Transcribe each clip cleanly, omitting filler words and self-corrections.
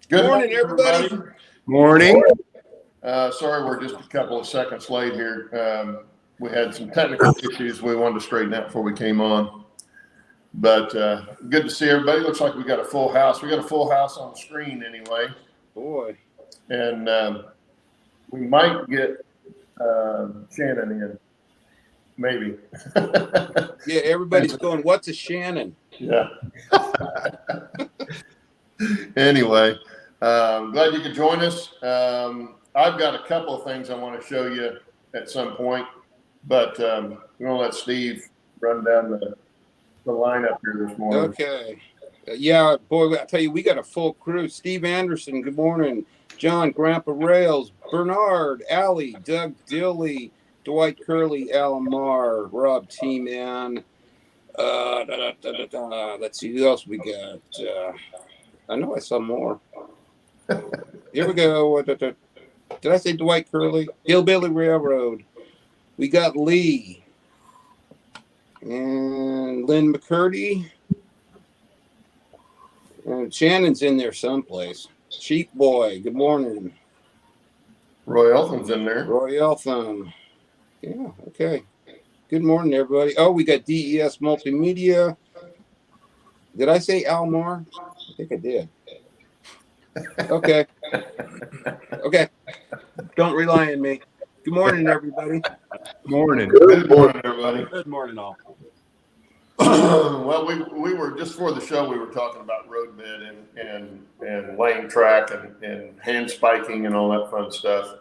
Good morning, everybody. Morning. Sorry, we're just a couple of seconds late here. We had some technical issues we wanted to straighten out before we came on. But good to see everybody. Looks like we got a full house. We got a full house on the screen anyway. Boy. And we might get Shannon in. Maybe. Yeah, everybody's going, what's a Shannon? Yeah. Anyway, glad you could join us. I've got a couple of things I want to show you at some point, but we're going to let Steve run down the lineup here this morning. Okay. Yeah, boy, I tell you, we got a full crew. Steve Anderson, good morning. John, Grandpa Rails, Bernard, Allie, Doug Dilly, Dwight Curley, Alan Marr, Rob T-Man. Let's see who else we got. I know I saw more. Here we go. Did I say Dwight Curley? Hillbilly Railroad. We got Lee and Lynn McCurdy. And Shannon's in there someplace. Sheep Boy, good morning. Roy Eltham's in there. Roy Eltham. Yeah, okay. Good morning, everybody. Oh, we got DES Multimedia. Did I say Almar? I think I did. Okay. Okay. Don't rely on me. Good morning, everybody. Morning. Good morning, everybody. Good morning, all. Well, we were just before the show. We were talking about road bed and lane track and hand spiking and all that fun stuff.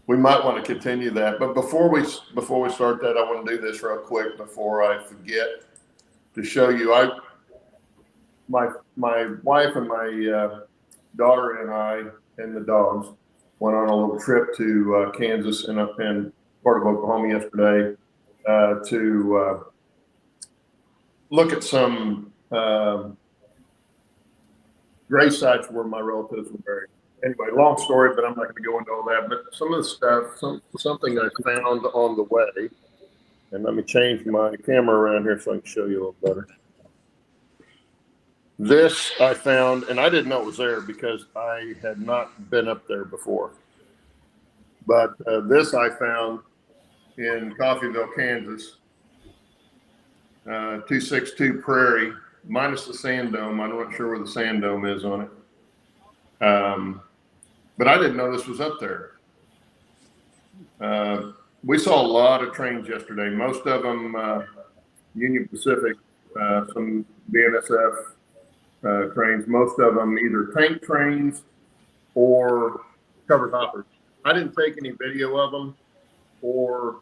We might want to continue that, but before we start that, I want to do this real quick before I forget to show you. My wife and my daughter and I and the dogs went on a little trip to Kansas and up in part of Oklahoma yesterday to look at some grave sites where my relatives were buried. Anyway, long story, but I'm not going to go into all that. But some of the stuff, something I found on the way, and let me change my camera around here so I can show you a little better. This I found, and I didn't know it was there because I had not been up there before. But this I found in Coffeyville, Kansas, 262 Prairie, minus the sand dome. I'm not sure where the sand dome is on it. But I didn't know this was up there. We saw a lot of trains yesterday, most of them Union Pacific, some BNSF trains, most of them either tank trains or covered hoppers. I didn't take any video of them or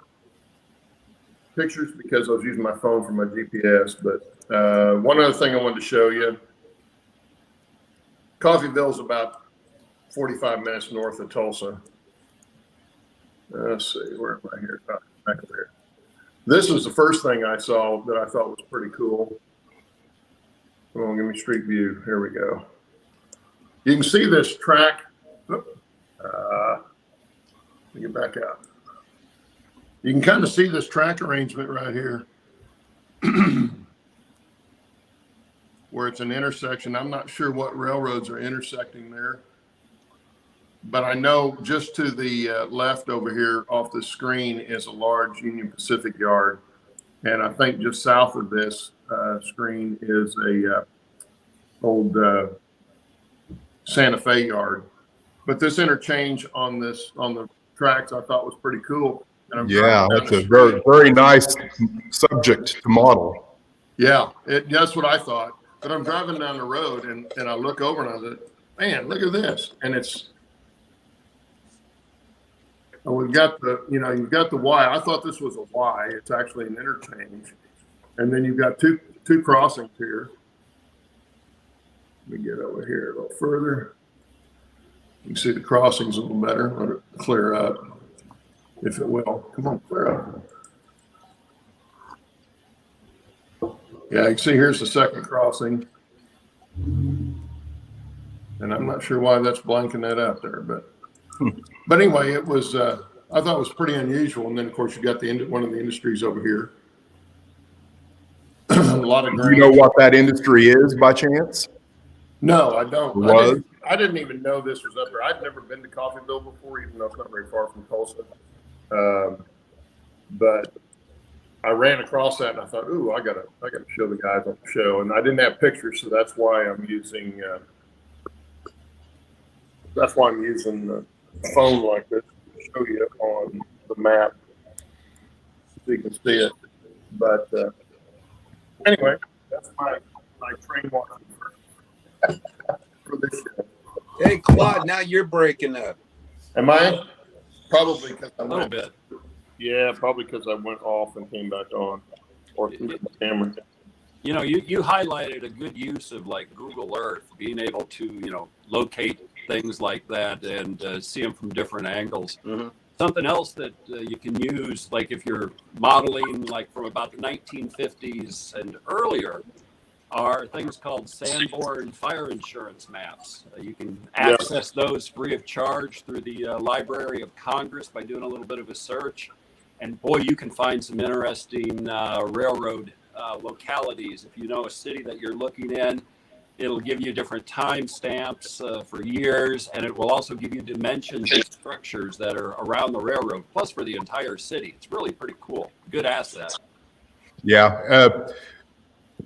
pictures because I was using my phone for my GPS. But one other thing I wanted to show you, Coffeyville's about 45 minutes north of Tulsa. Let's see, where am I here? Back over here. This was the first thing I saw that I thought was pretty cool. Come on, give me street view. Here we go. You can see this track. Let me get back out. You can kind of see this track arrangement right here where it's an intersection. I'm not sure what railroads are intersecting there. But I know just to the left over here off the screen is a large Union Pacific yard. And I think just south of this screen is a old Santa Fe yard. But this interchange on the tracks I thought was pretty cool. And Yeah, that's a very, very nice subject to model. Yeah, that's what I thought. But I'm driving down the road and I look over and I said, man, look at this. And we've got you've got the Y. I thought this was a Y. It's actually an interchange. And then you've got two crossings here. Let me get over here a little further. You can see the crossings a little better. Let it clear up, if it will. Come on, clear up. Yeah, you can see here's the second crossing. And I'm not sure why that's blanking that out there, but anyway, it was I thought it was pretty unusual. And then of course you got one of the industries over here. A lot of Do you know what that industry is by chance? No, I don't. Was? I didn't even know this was up there. I'd never been to Coffeyville before, even though it's not very far from Tulsa. But I ran across that and I thought, ooh, I gotta show the guys on the show. And I didn't have pictures, so that's why I'm using the phone like this to show you on the map so you can see it. But anyway, that's my train watching for this show. Hey, Claude, now you're breaking up. Am I? Probably because I A little bit. Yeah, probably because I went off and came back on, or through the camera. You know, you highlighted a good use of like Google Earth, being able to, you know, locate things like that and see them from different angles. Mm-hmm. Something else that you can use, like if you're modeling like from about the 1950s and earlier, are things called Sanborn fire insurance maps. You can access those free of charge through the Library of Congress by doing a little bit of a search. And boy, you can find some interesting railroad localities. If you know a city that you're looking in, it'll give you different timestamps for years, and it will also give you dimensions of structures that are around the railroad, plus for the entire city. It's really pretty cool. Good asset. Yeah.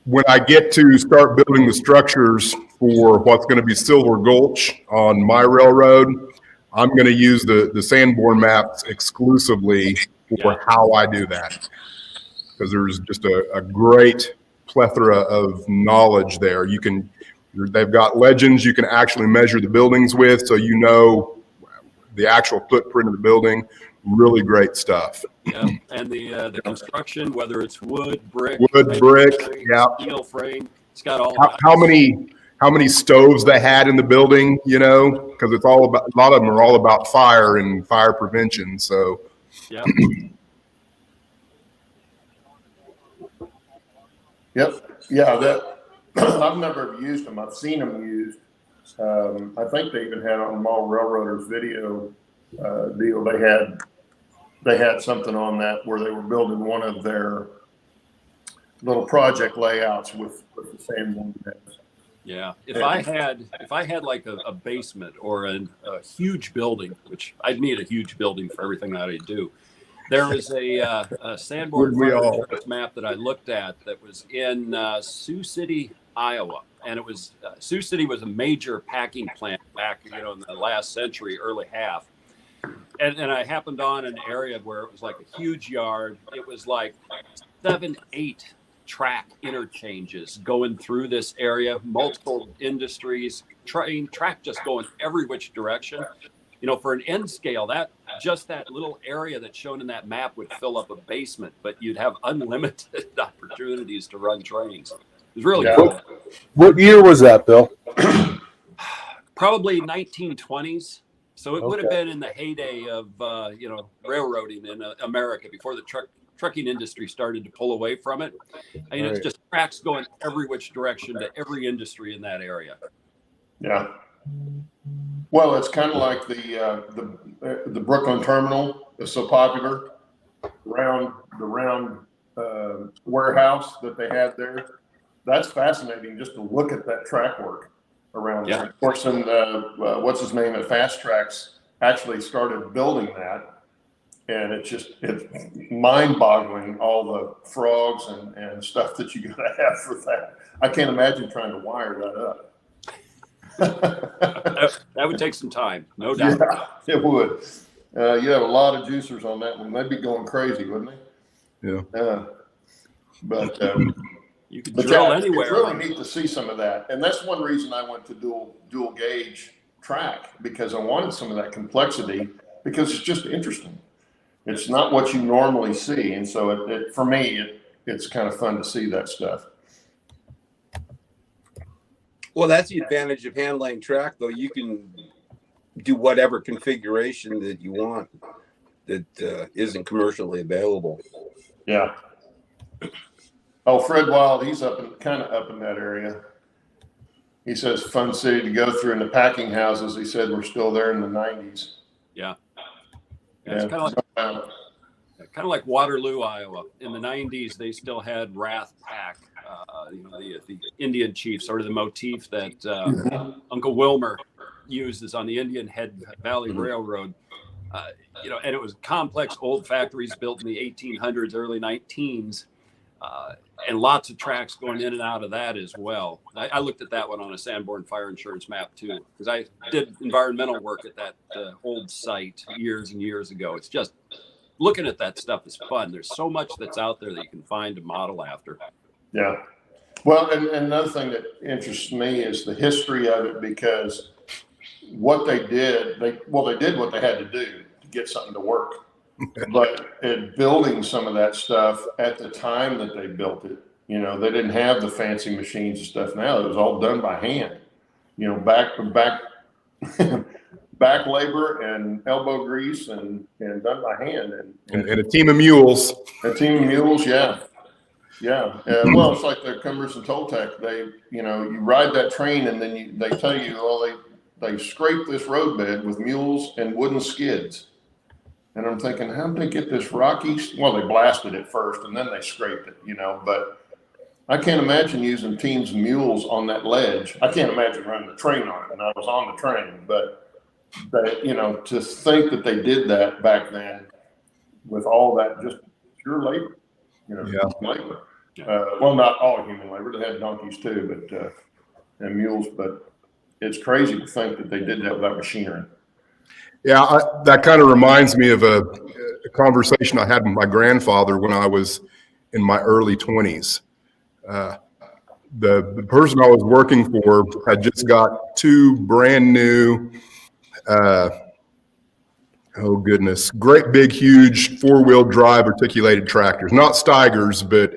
When I get to start building the structures for what's going to be Silver Gulch on my railroad, I'm going to use the Sanborn maps exclusively for how I do that, because there's just a great plethora of knowledge there. They've got legends you can actually measure the buildings with, so you know the actual footprint of the building. Really great stuff. Yeah, and the construction, whether it's wood, brick, yeah, steel frame, it's got all. How many stoves they had in the building? You know, because it's all about, a lot of them are all about fire and fire prevention. So yeah. Yep. Yeah, that I've never used them. I've seen them used. I think they even had on Mall Railroaders video deal. They had something on that where they were building one of their little project layouts with the Sanborn maps. Yeah, if I had like a basement or a huge building, which I'd need a huge building for everything that I do. There was a Sanborn fire insurance map that I looked at that was in Sioux City, Iowa, and it was Sioux City was a major packing plant back, you know, in the last century, early half. And I happened on an area where it was like a huge yard. It was like 7, 8 track interchanges going through this area, multiple industries, track just going every which direction. You know, for an end scale, that little area that's shown in that map would fill up a basement, but you'd have unlimited opportunities to run trains. It was really cool. What year was that, Bill? Probably 1920s. So it would have been in the heyday of, you know, railroading in America before the trucking industry started to pull away from it. I mean, it's just tracks going every which direction to every industry in that area. Yeah. Well, it's kind of like the Brooklyn terminal is so popular. The round warehouse that they had there. That's fascinating just to look at that track work around there. Of course, and what's his name at Fast Tracks actually started building that, and it's mind-boggling, all the frogs and stuff that you gotta have for that. I can't imagine trying to wire that up. That would take some time, no doubt. Yeah, it would. You have a lot of juicers on that one. They'd be going crazy, wouldn't they? yeah. But you could drill anywhere. It's really neat to see some of that, and that's one reason I went to dual gauge track, because I wanted some of that complexity, because it's just interesting. It's not what you normally see, and so for me, it's kind of fun to see that stuff. Well, that's the advantage of handling track, though. You can do whatever configuration that you want that isn't commercially available. Yeah. Oh, Fred Wild, he's kind of up in that area. He says fun city to go through, in the packing houses. He said we're still there in the 90s. Yeah. It's kind of like Waterloo, Iowa. In the 90s, they still had Rath Pack the Indian chief, sort of the motif that Uncle Wilmer uses on the Indian Head Valley Railroad. And it was complex old factories built in the 1800s, early 19s, and lots of tracks going in and out of that as well. I looked at that one on a Sanborn fire insurance map too, because I did environmental work at that old site years and years ago. It's just looking at that stuff is fun. There's so much that's out there that you can find to model after. Yeah. Well, and another thing that interests me is the history of it, because what they did, they did what they had to do to get something to work. But in building some of that stuff at the time that they built it, they didn't have the fancy machines and stuff now. It was all done by hand, back back labor and elbow grease and done by hand. And a team of mules. A team of mules, yeah. Yeah. Well, it's like the Cumbers and Toltec. They, you ride that train and then they tell you, well, they scrape this roadbed with mules and wooden skids. And I'm thinking, how did they get this rocky? Well, they blasted it first and then they scraped it, but I can't imagine using teams of mules on that ledge. I can't imagine running the train on it, and I was on the train, but to think that they did that back then with all that just pure labor, labor. Well, not all human labor. They had donkeys too, but and mules, but it's crazy to think that they did that without machinery. Yeah, that kind of reminds me of a conversation I had with my grandfather when I was in my early 20s. The person I was working for had just got two brand new, great big, huge 4-wheel drive articulated tractors. Not Steigers, but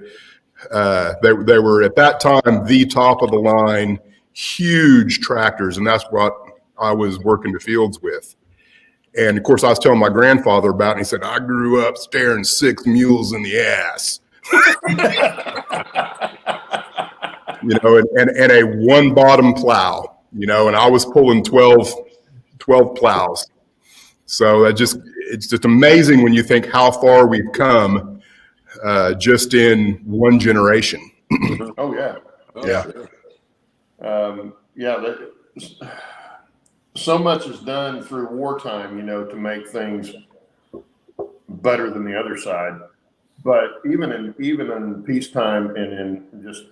they were at that time the top of the line, huge tractors, and that's what I was working the fields with. And of course, I was telling my grandfather about it, and he said, I grew up staring 6 mules in the ass. And a one bottom plow, and I was pulling 12 plows. So it's just amazing when you think how far we've come just in one generation. Oh, yeah. Yeah. Sure. So much is done through wartime, to make things better than the other side. But even in peacetime and in just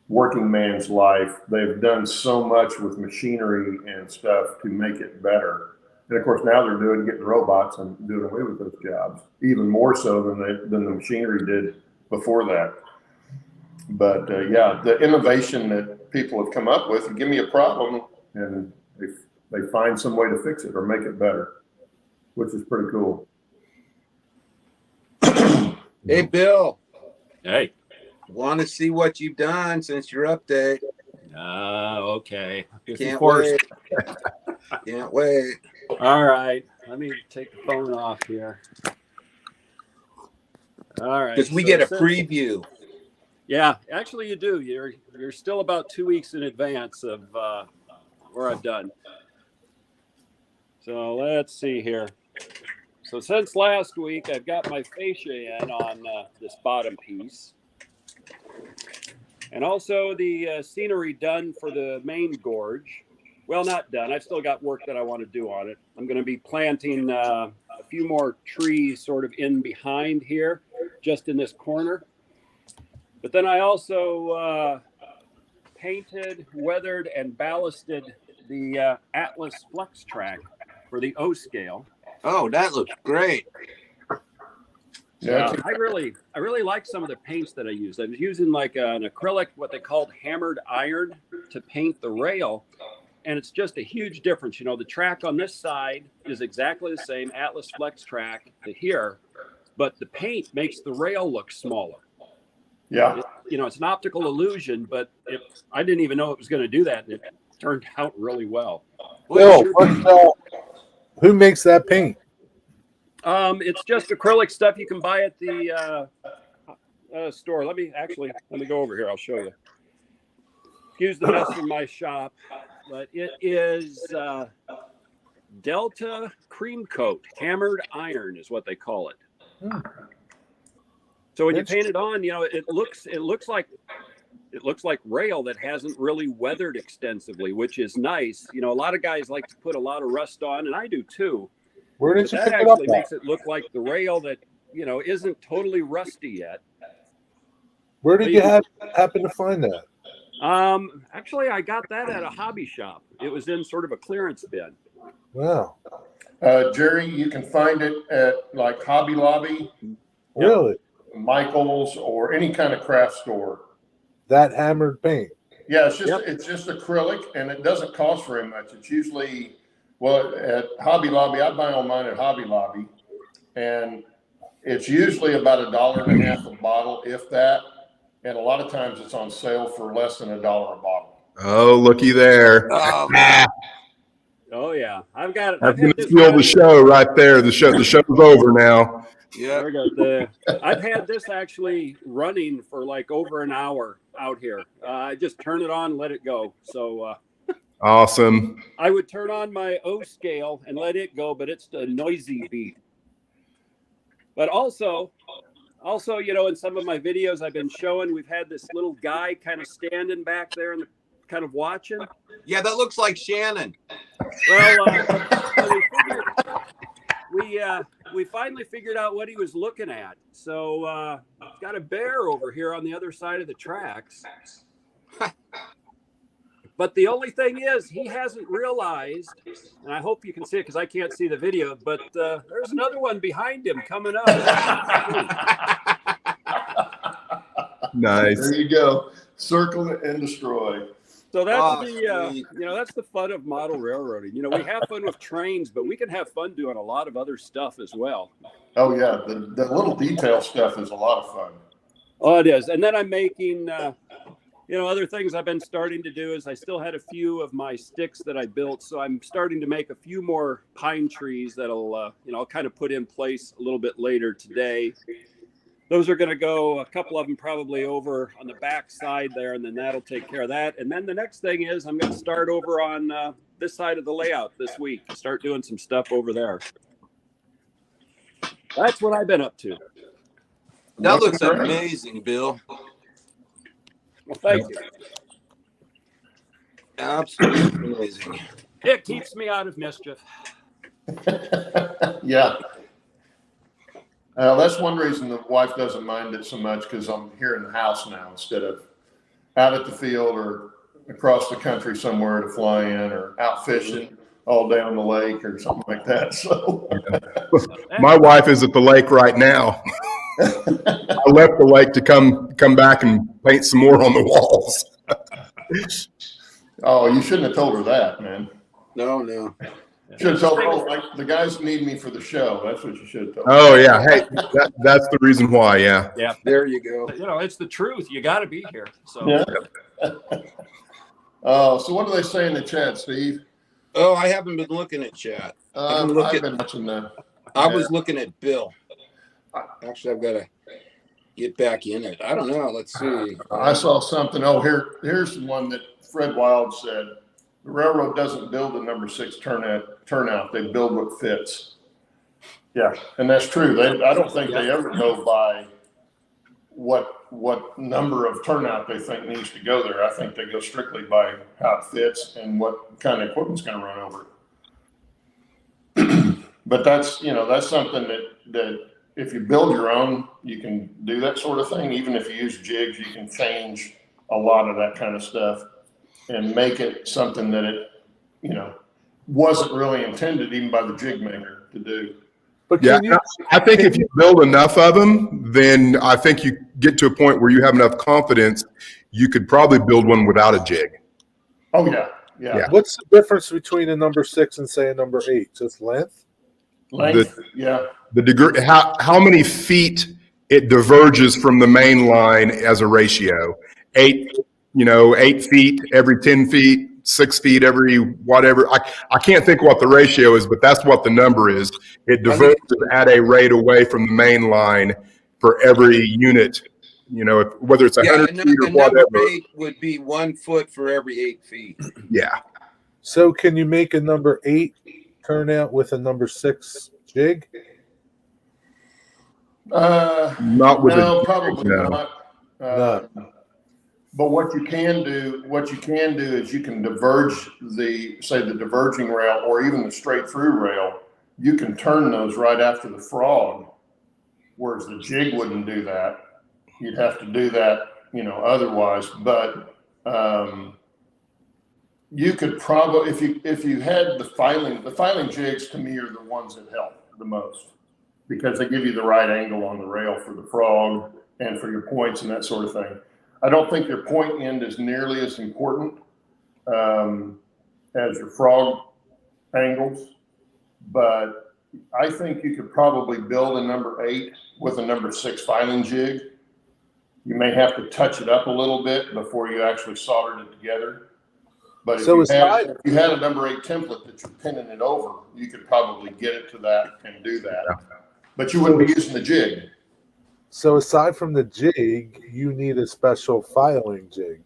working man's life, they've done so much with machinery and stuff to make it better. And of course, now they're getting robots and doing away with those jobs, even more so than the machinery did before that. But the innovation that people have come up with, give me a problem, and they find some way to fix it or make it better, which is pretty cool. Hey, Bill. Hey. Want to see what you've done since your update? Okay. Can't wait. Can't wait. All right. Let me take the phone off here. All right. Because we get a preview. Yeah, actually you do. You're still about 2 weeks in advance of where I've done. So let's see here. So since last week, I've got my fascia in on this bottom piece. And also the scenery done for the main gorge. Well, not done. I've still got work that I want to do on it. I'm going to be planting a few more trees sort of in behind here, just in this corner. But then I also painted, weathered, and ballasted the Atlas Flex track for the O scale. Oh, that looks great. Yeah, I really like some of the paints that I used. I was using like an acrylic, what they called hammered iron, to paint the rail. And it's just a huge difference. The track on this side is exactly the same Atlas Flex track to here, but the paint makes the rail look smaller. Yeah. It's an optical illusion, but I didn't even know it was going to do that. And it turned out really well. Bill, who makes that paint? It's just acrylic stuff you can buy at the store. Let me go over here. I'll show you. Excuse the mess in my shop, but it is Delta Cream Coat. Hammered iron is what they call it. So when you paint it on, it looks like rail that hasn't really weathered extensively, which is nice. A lot of guys like to put a lot of rust on, and I do too. Where did But you that pick it up actually at? makes it look like the rail that isn't totally rusty yet. Where did you happen to find that? Actually, I got that at a hobby shop. It was in sort of a clearance bin. Wow. Jerry, you can find it at like Hobby Lobby, Really? Michael's, or any kind of craft store. That hammered paint? Yeah, it's just acrylic, and it doesn't cost very much. It's usually, at Hobby Lobby, I buy all mine at Hobby Lobby, and it's usually about $1.50 a bottle, if that. And a lot of times it's on sale for less than $1 a bottle. Oh, looky there. Oh, man. Oh yeah, I've got it. That's going to steal the show right there. The show's over now. Yeah. I've had this actually running for like over an hour out here. I just turn it on, let it go. So Awesome. I would turn on my O scale and let it go, but it's a noisy beat. But also, in some of my videos I've been showing, we've had this little guy kind of standing back there and kind of watching. Yeah, that looks like Shannon. Well, we finally figured out what he was looking at. So got a bear over here on the other side of the tracks. But the only thing is, he hasn't realized, and I hope you can see it because I can't see the video, but there's another one behind him coming up. Nice. There you go. Circle and destroy. So that's that's the fun of model railroading. We have fun with trains, but we can have fun doing a lot of other stuff as well. Oh yeah, the little detail stuff is a lot of fun. Oh, it is. And then I'm making, other things I've been starting to do is I still had a few of my sticks that I built. So I'm starting to make a few more pine trees that'll, I'll kind of put in place a little bit later today. Those are going to go, a couple of them probably over on the back side there, and then that'll take care of that. And then the next thing is I'm going to start over on this side of the layout this week, start doing some stuff over there. That's what I've been up to. That looks amazing, Bill. Well, thank you. Absolutely amazing. It keeps me out of mischief. Yeah. That's one reason the wife doesn't mind it so much, because I'm here in the house now instead of out at the field or across the country somewhere to fly in, or out fishing all down the lake or something like that. So My wife is at the lake right now. I left the lake to come back and paint some more on the walls. Oh, you shouldn't have told her that, man. No. Should have told her, like, the guys need me for the show. That's what you should have told her. Oh yeah, hey, that's the reason why. Yeah. Yeah. There you go. It's the truth. You got to be here. So Yeah. So what do they say in the chat, Steve? Oh, I haven't been looking at chat. I've been watching that. I was looking at Bill. Actually, I've got to get back in it. I don't know. Let's see. I saw something. Oh, here's the one that Fred Wild said. The railroad doesn't build a number 6 turnout. They build what fits. Yeah, and that's true. I don't think they ever go by what number of turnout they think needs to go there. I think they go strictly by how it fits and what kind of equipment's going to run over it. But that's something that if you build your own, you can do that sort of thing. Even if you use jigs, you can change a lot of that kind of stuff and make it something that it, wasn't really intended even by the jig maker to do. But Yeah, I think if you build enough of them, then I think you get to a point where you have enough confidence, you could probably build one without a jig. Oh yeah. what's the difference between a number 6 and say a number 8? Just length? Length, yeah. The degree, how many feet it diverges from the main line as a ratio. 8 feet every 10 feet, 6 feet every whatever. I can't think what the ratio is, but that's what the number is. It diverges at a rate away from the main line for every unit, whether it's 100 feet or whatever. Number 8 would be 1 foot for every 8 feet. Yeah. So can you make a number 8 turnout with a number 6 jig? Not with No, a probably no. not. No. But what you can do is you can diverge the diverging rail or even the straight through rail. You can turn those right after the frog, whereas the jig wouldn't do that. You'd have to do that, otherwise. But you could probably, if you had the filing jigs to me are the ones that help the most because they give you the right angle on the rail for the frog and for your points and that sort of thing. I don't think your point end is nearly as important as your frog angles, but I think you could probably build a number 8 with a number 6 filing jig. You may have to touch it up a little bit before you actually soldered it together. But if you had a number 8 template that you're pinning it over, you could probably get it to that and do that. But you wouldn't be using the jig. So aside from the jig, you need a special filing jig.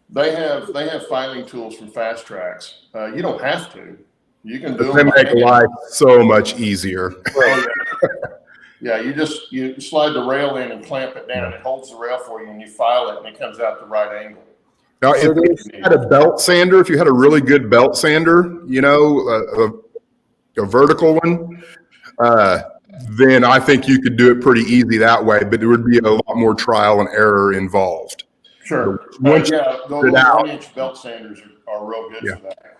They have filing tools from Fast Tracks. You don't have to. You can do They them. make life so much easier. Oh, yeah. You slide the rail in and clamp it down. It holds the rail for you, and you file it, and it comes out the right angle. Now, if you had a belt sander, if you had a really good belt sander, a vertical one, then I think you could do it pretty easy that way, but there would be a lot more trial and error involved. Sure. Once those 1-inch belt sanders are real good for that.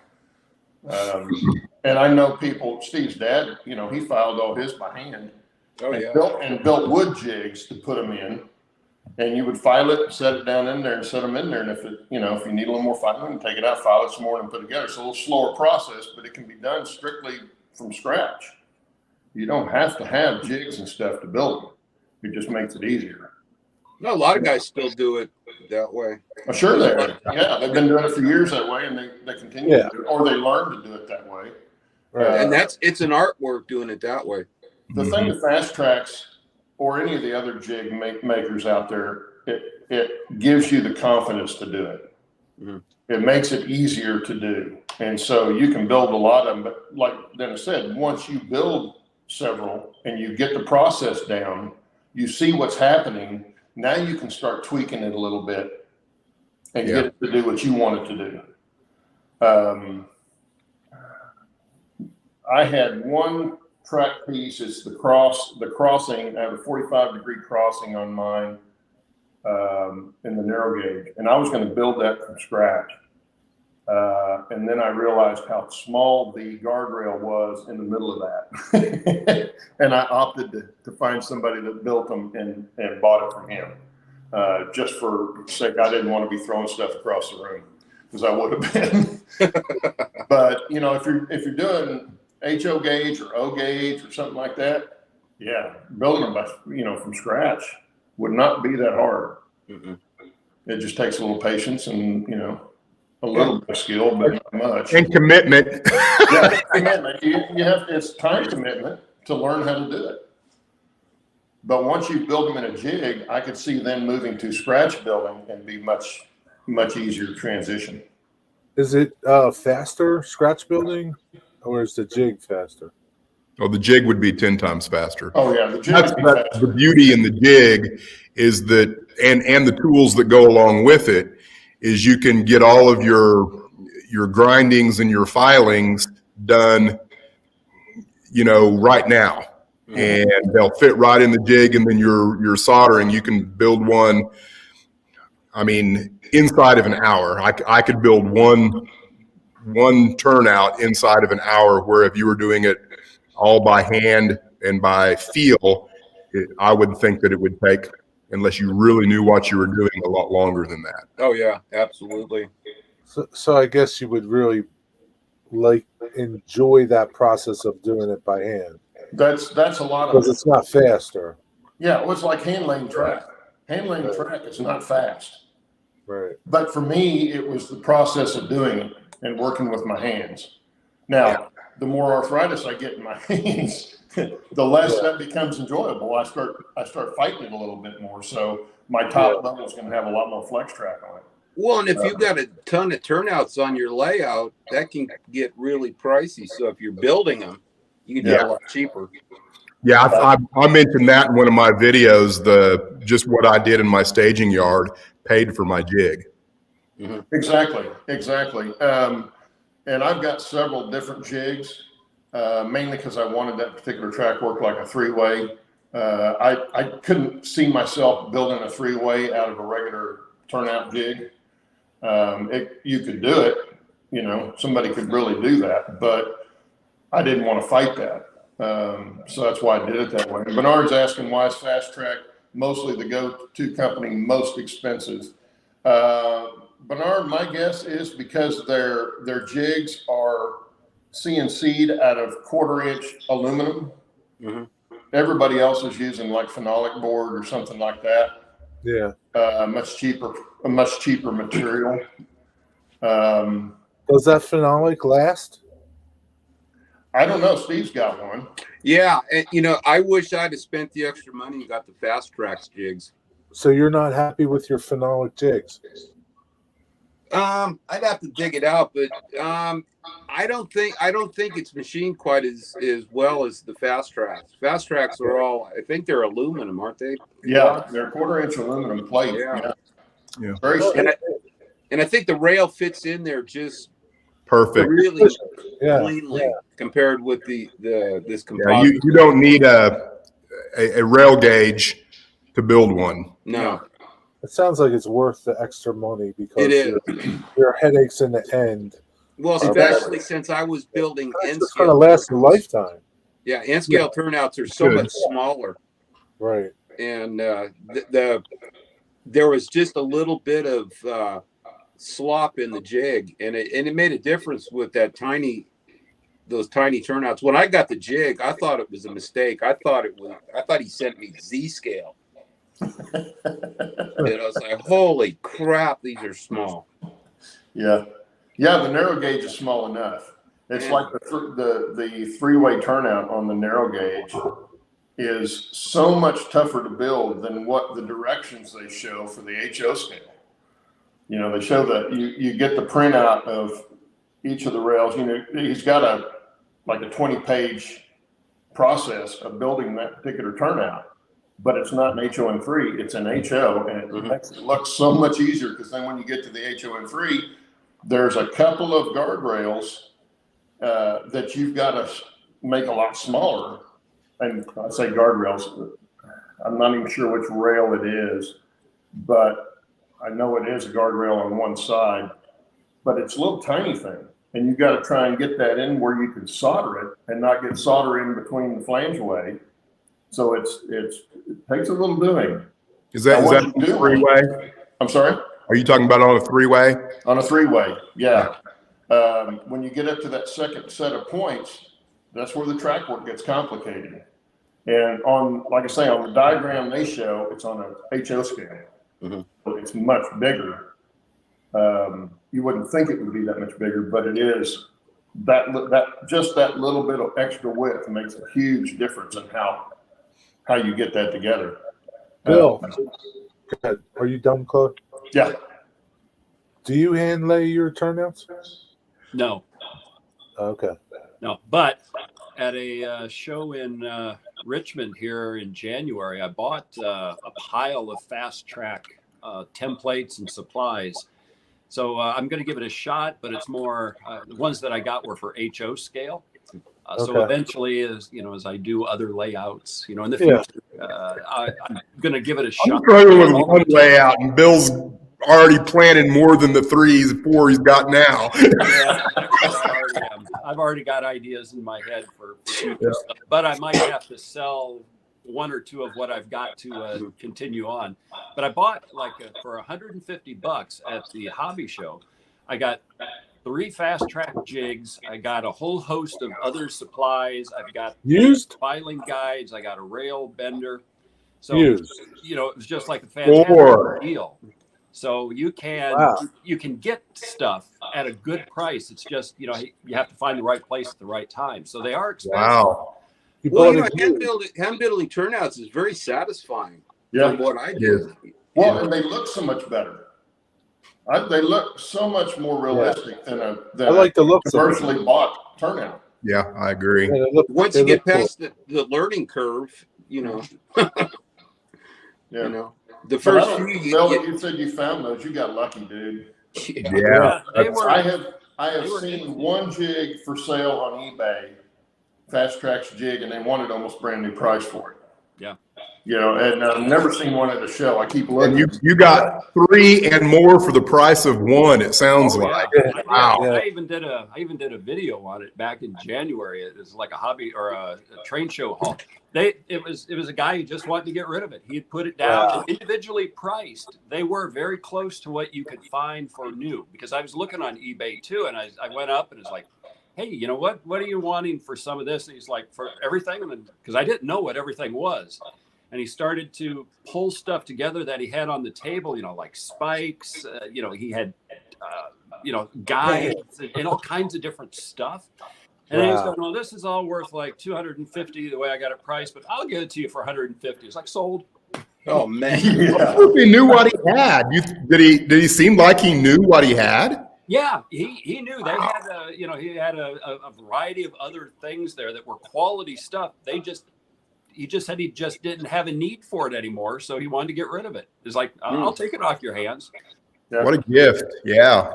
And I know Steve's dad, he filed all his by hand. Oh, yeah. Built wood jigs to put them in. And you would file it, set it down in there, and set them in there. And if you need a little more filing, take it out, file it some more, and put it together. It's a little slower process, but it can be done strictly from scratch. You don't have to have jigs and stuff to build them. It just makes it easier. No, a lot of guys still do it that way. Well, sure they are. Yeah, they've been doing it for years that way, and they continue to do it, or they learn to do it that way. Right. And it's an artwork doing it that way. The thing with Fast Tracks or any of the other jig makers out there, it gives you the confidence to do it. Mm-hmm. It makes it easier to do. And so you can build a lot of them, but like Dennis said, once you build several and you get the process down, you see what's happening. Now you can start tweaking it a little bit and get it to do what you want it to do. I had one track piece. It's the crossing. I have a 45-degree crossing on mine in the narrow gauge, and I was going to build that from scratch. And then I realized how small the guardrail was in the middle of that, and I opted to find somebody that built them and bought it from him, just for sake. I didn't want to be throwing stuff across the room because I would have been. But if you're doing HO gauge or O gauge or something like that, building them from scratch would not be that hard. Mm-hmm. It just takes a little patience and a little bit of skill, but not much. And commitment. Commitment. It's time commitment to learn how to do it. But once you build them in a jig, I could see then moving to scratch building and be much, much easier transition. Is it faster scratch building, or is the jig faster? Oh, the jig would be 10 times faster. Oh yeah, the jig would be faster. The beauty in the jig is that, and the tools that go along with it, is you can get all of your grindings and your filings done, right now. Mm-hmm. And they'll fit right in the jig, and then your soldering, you can build one. I mean, inside of an hour. I could build one turnout inside of an hour, where if you were doing it all by hand and by feel, I would think that it would take, unless you really knew what you were doing, a lot longer than that. Oh yeah, absolutely. So I guess you would really enjoy that process of doing it by hand. That's a lot of, because it's not faster. Yeah, it's like hand laying track. Hand laying track is not fast. Right. But for me, it was the process of doing it and working with my hands. Now, the more arthritis I get in my hands, the less that becomes enjoyable. I start fighting it a little bit more. So my top level is going to have a lot more flex track on it. Well, and if you've got a ton of turnouts on your layout, that can get really pricey. So if you're building them, you can get a lot cheaper. Yeah, I mentioned that in one of my videos. Just what I did in my staging yard paid for my jig. Exactly. And I've got several different jigs, mainly because I wanted that particular track work like a three-way. I couldn't see myself building a three-way out of a regular turnout jig. You could do it, somebody could really do that, but I didn't want to fight that. So that's why I did it that way. Bernard's asking why is Fast Track mostly the go-to company most expensive? Bernard, my guess is because their jigs are CNC'd out of 1/4-inch aluminum. Mm-hmm. Everybody else is using like phenolic board or something like that. Yeah. A much cheaper material. Does that phenolic last? I don't know. Steve's got one. Yeah, and I wish I'd have spent the extra money and got the Fast Tracks jigs. So you're not happy with your phenolic jigs? I'd have to dig it out, but I don't think it's machined quite as well as the Fast Tracks. Fast Tracks are all, I think they're aluminum, aren't they? Yeah, they're 1/4-inch aluminum plate. Yeah. Very and I think the rail fits in there just Perfect. really Yeah. cleanly compared with this Yeah, composite. you don't need a rail gauge to build one. No. It sounds like it's worth the extra money because It is. your headaches in the end. Well, especially since I was building It's N just going to scale. last a lifetime. Yeah, N scale turnouts are so Good. much smaller, Right. and there was just a little bit of slop in the jig, and it made a difference with those tiny turnouts. When I got the jig, I thought it was a mistake. I thought he sent me Z scale. And I was like, holy crap, these are small. Yeah, the narrow gauge is small enough. It's like the three-way turnout on the narrow gauge is so much tougher to build than what the directions they show for the HO scale. They show that you get the printout of each of the rails. He's got a 20-page process of building that particular turnout. But it's not an HOM3, it's an HO, and it makes it look so much easier because then when you get to the HOM3, there's a couple of guardrails that you've got to make a lot smaller. And I say guardrails, I'm not even sure which rail it is, but I know it is a guardrail on one side, but it's a little tiny thing. And you've got to try and get that in where you can solder it and not get solder in between the flangeway. So it takes a little doing. Is that a three-way? I'm sorry? Are you talking about on a three-way? On a three-way, yeah. When you get up to that second set of points, that's where the track work gets complicated. And like I say, on the diagram they show, it's on a HO scale. So it's much bigger. You wouldn't think it would be that much bigger, but it is. That little bit of extra width makes a huge difference in how you get that together. Bill, are you done, Claude? Yeah. Do you hand lay your turnouts? No, Okay. no. But at a show in Richmond here in January, I bought a pile of Fast Track templates and supplies. So I'm going to give it a shot, but it's more the ones that I got were for HO scale. So eventually, as I do other layouts, in the future, I'm going to give it a shot. I'm struggling with one layout, and Bill's already planning more than the 3s and 4 he's got now. Yeah, I've already got ideas in my head for future stuff, but I might have to sell one or two of what I've got to continue on. But I bought for $150 at the hobby show. I got 3 Fast Track jigs. I got a whole host of other supplies. I've got Used filing guides. I got a rail bender. So used. it was just like a fantastic deal. So you can get stuff at a good price. It's just you have to find the right place at the right time. So they are expensive. Wow. Hand building turnouts is very satisfying. Yeah. From what I do. Well, and they look so much better. They look so much more realistic than I like the looks of it. commercially bought turnout. Yeah, I agree. Yeah, Once you get past the learning curve, Yeah. the But I first don't, few, Mel, you said you found those. You got lucky, dude. yeah. Yeah. They were. I have They were seen one jig for sale on eBay, Fast Tracks jig, and they wanted almost brand new price for it. Yeah. And I've never seen one at a show. I keep And looking. you got 3 and more for the price of 1. It sounds Oh, like. yeah. Wow. I even did a video on it back in January. It was like a hobby or a train show haul. It was a guy who just wanted to get rid of it. He had put it down individually priced. They were very close to what you could find for new, because I was looking on eBay too, and I went up and it's like, hey, you know what are you wanting for some of this? And he's like, for everything. And then, because I didn't know what everything was. And he started to pull stuff together that he had on the table, like spikes, he had, guides and all kinds of different stuff. And then he's going, well, this is all worth like $250 the way I got it priced, but I'll give it to you for $150. It's like, sold. Oh man. I hope he knew what he had. Did he seem like he knew what he had? Yeah, he knew they had he had a variety of other things there that were quality stuff. He just said he just didn't have a need for it anymore, so he wanted to get rid of it. It's like, I'll take it off your hands. Yeah. What a gift. Yeah.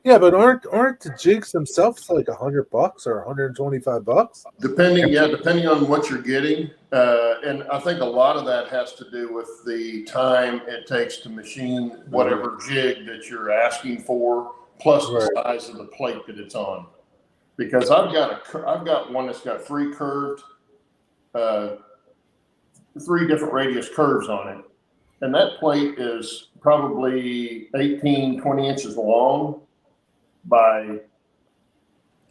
Yeah, but aren't the jigs themselves like $100 or $125? Depending on what you're getting. And I think a lot of that has to do with the time it takes to machine whatever jig that you're asking for, plus the size of the plate that it's on. Because I've got one that's got 3 curved, 3 different radius curves on it. And that plate is probably 18, 20 inches long by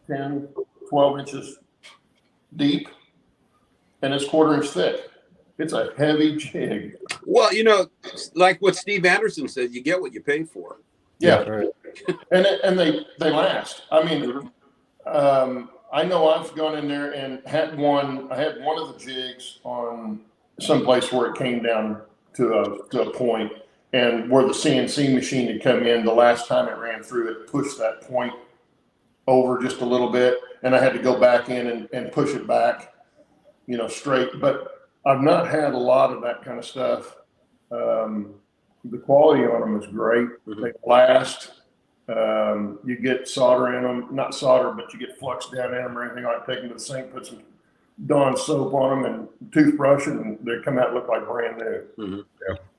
10, 12 inches deep. And it's 1/4 inch thick. It's a heavy jig. Well, like what Steve Anderson said, you get what you pay for. Yeah. Right. And they last. I mean, I know I've gone in there and I had one of the jigs on someplace where it came down to a point, and where the CNC machine had come in, the last time it ran through, it pushed that point over just a little bit, and I had to go back in and push it back, straight. But I've not had a lot of that kind of stuff. The quality on them is great. They last. You get solder in them, not solder, but you get flux down in them or anything like that. Take them to the sink, put some Dawn soap on them and toothbrush, and they come out look like brand new.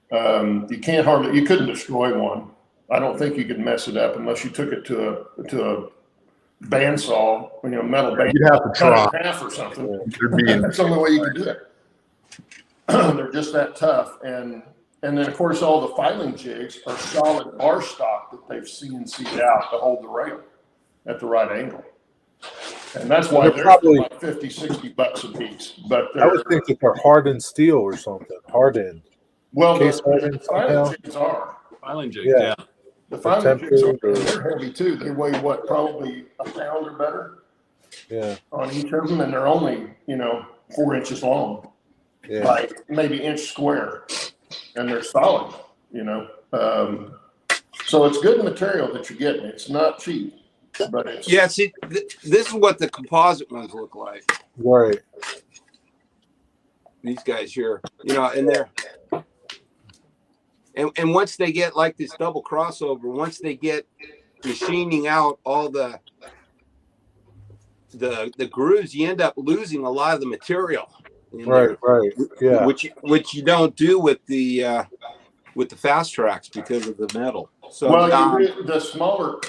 You couldn't destroy one. I don't think you could mess it up unless you took it to a bandsaw, metal band. You'd have to try. Cut it in half or something. Yeah. That's the only way you can do it. They're just that tough. And then, of course, all the filing jigs are solid bar stock that they've CNC'd out to hold the rail at the right angle. And that's why they're probably like $50, $60 a piece. But I would think that they're hardened steel or something. Hardened. Well, Case the filing jigs are. Filing jigs, Yeah. yeah. The filing jigs they're heavy too. They weigh probably a pound or better. Yeah. On each of them, and they're only 4 inches long, like maybe inch square, and they're solid. So it's good material that you're getting. It's not cheap, but it's See, this is what the composite ones look like. Right. These guys here, and they're. And once they get like this double crossover, once they get machining out all the grooves, you end up losing a lot of the material. Right. Yeah. Which you don't do with the fast tracks because of the metal. So the smaller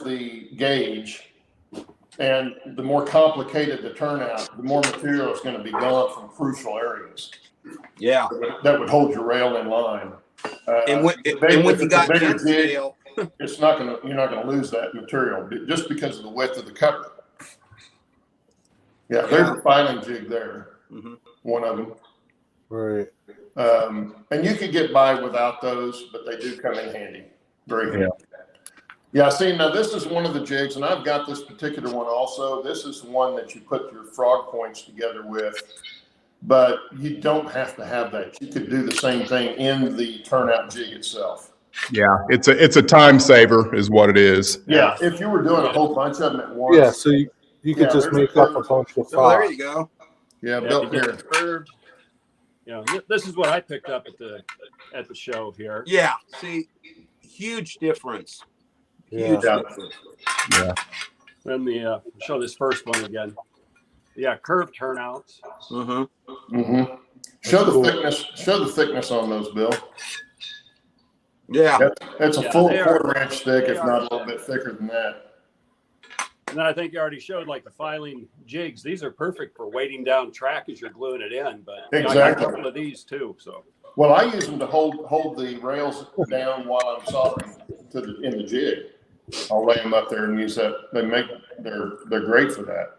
the gauge, and the more complicated the turnout, the more material is going to be gone from crucial areas. Yeah, that would hold your rail in line. And when you got bigger the jig, scale, you're not going to lose that material just because of the width of the cover. Yeah, there's a filing jig there. One of them. Right. And you could get by without those, but they do come in handy. Very handy. Yeah, see, now this is one of the jigs, and I've got this particular one also. This is one that you put your frog points together with, but you don't have to have that. You could do the same thing in the turnout jig itself. Yeah, it's a time saver is what it is. Yeah, if you were doing a whole bunch of them at once. Yeah, so you could Yeah, just there's make up a curves. bunch of Oh, there five. you go. Yeah, Yeah, built you get here. it curved. You know, this is what I picked up at the show here. Yeah. See, huge difference. Yeah. Huge Yeah. difference. Yeah, Then show this first one again. Yeah, curved turnouts. Mm-hmm. Mm-hmm. Show the cool. thickness. Show the thickness on those, Bill. Yeah. That's a Yeah, full they are- quarter-inch thick, they if are- not a little bit thicker than that. And then I think you already showed like the filing jigs. These are perfect for weighting down track as you're gluing it in. But you know, I got a Exactly. couple of these too. So Well, I use them to hold the rails down while I'm soldering in the jig. I'll lay them up there and use that. They're great for that.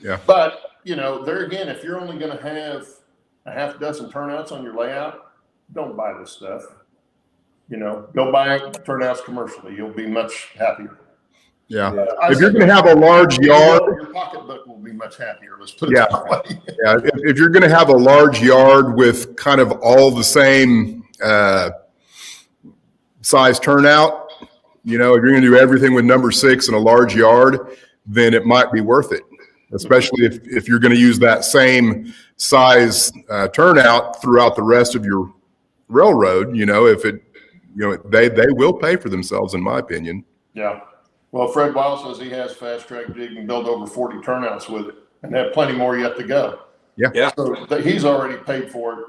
Yeah. But there again, if you're only going to have a half dozen turnouts on your layout, don't buy this stuff. Go buy turnouts commercially. You'll be much happier. yeah. I If you're say going to have a large yard, your pocketbook will be much happier. Let's put it Yeah. that way. yeah, if you're going to have a large yard with kind of all the same size turnout, if you're going to do everything with number 6 in a large yard, then it might be worth it. Especially if you're going to use that same size turnout throughout the rest of your railroad, they will pay for themselves, in my opinion. Yeah. Well, Fred Wild says he has fast track jig and build over 40 turnouts with it and have plenty more yet to go. Yeah. Yeah. So he's already paid for it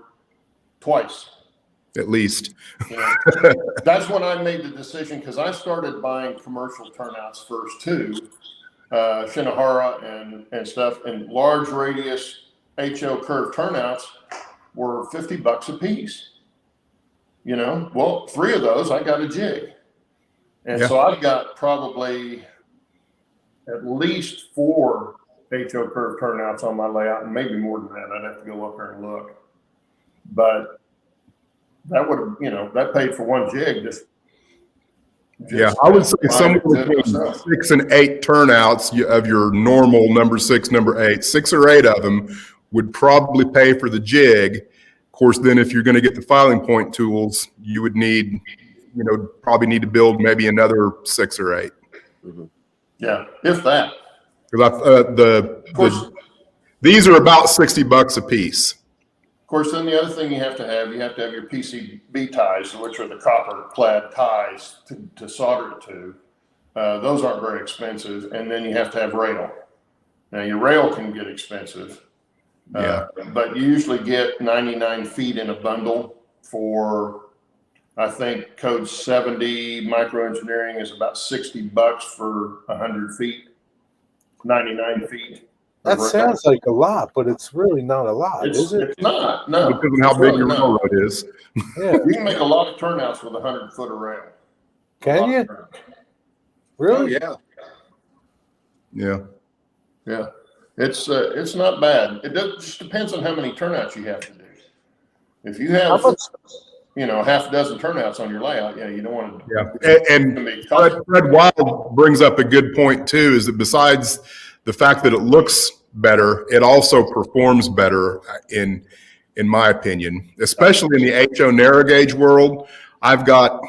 twice. At least. That's when I made the decision, because I started buying commercial turnouts first too, Shinohara and stuff, and large radius HO curved turnouts were $50 a piece. Well, 3 of those I got a jig. And Yeah. so I've got probably at least 4 HO curve turnouts on my layout, and maybe more than that. I'd have to go up there and look. But that would have, that paid for one jig. Yeah, I would say buying somewhere it between myself. 6 and 8 turnouts of your normal number 6, number 8. 6 or 8 of them would probably pay for the jig. Of course, then if you're going to get the filing point tools, you would need, probably need to build maybe another 6 or 8. Yeah, if that. Because these are about $60 a piece. Of course, then the other thing you have to have your PCB ties, which are the copper clad ties to solder it to. Those aren't very expensive. And then you have to have rail. Now, your rail can get expensive. Yeah. But you usually get 99 feet in a bundle for, I think, code 70 microengineering is about $60 for 100 feet, 99 feet. That sounds like a lot, but it's really not a lot, is it? It's not, no. Depends on how It's big really your not. railroad is. Yeah. You can make a lot of turnouts with 100-foot of rail. Can you? Oh, Really? yeah. Yeah. Yeah, it's not bad. Just depends on how many turnouts you have to do. If you How have, much? half a dozen turnouts on your layout, you don't want to. Yeah. And Fred Wild brings up a good point too, is that besides the fact that it looks better, it also performs better in my opinion, especially in the HO narrow gauge world. I've got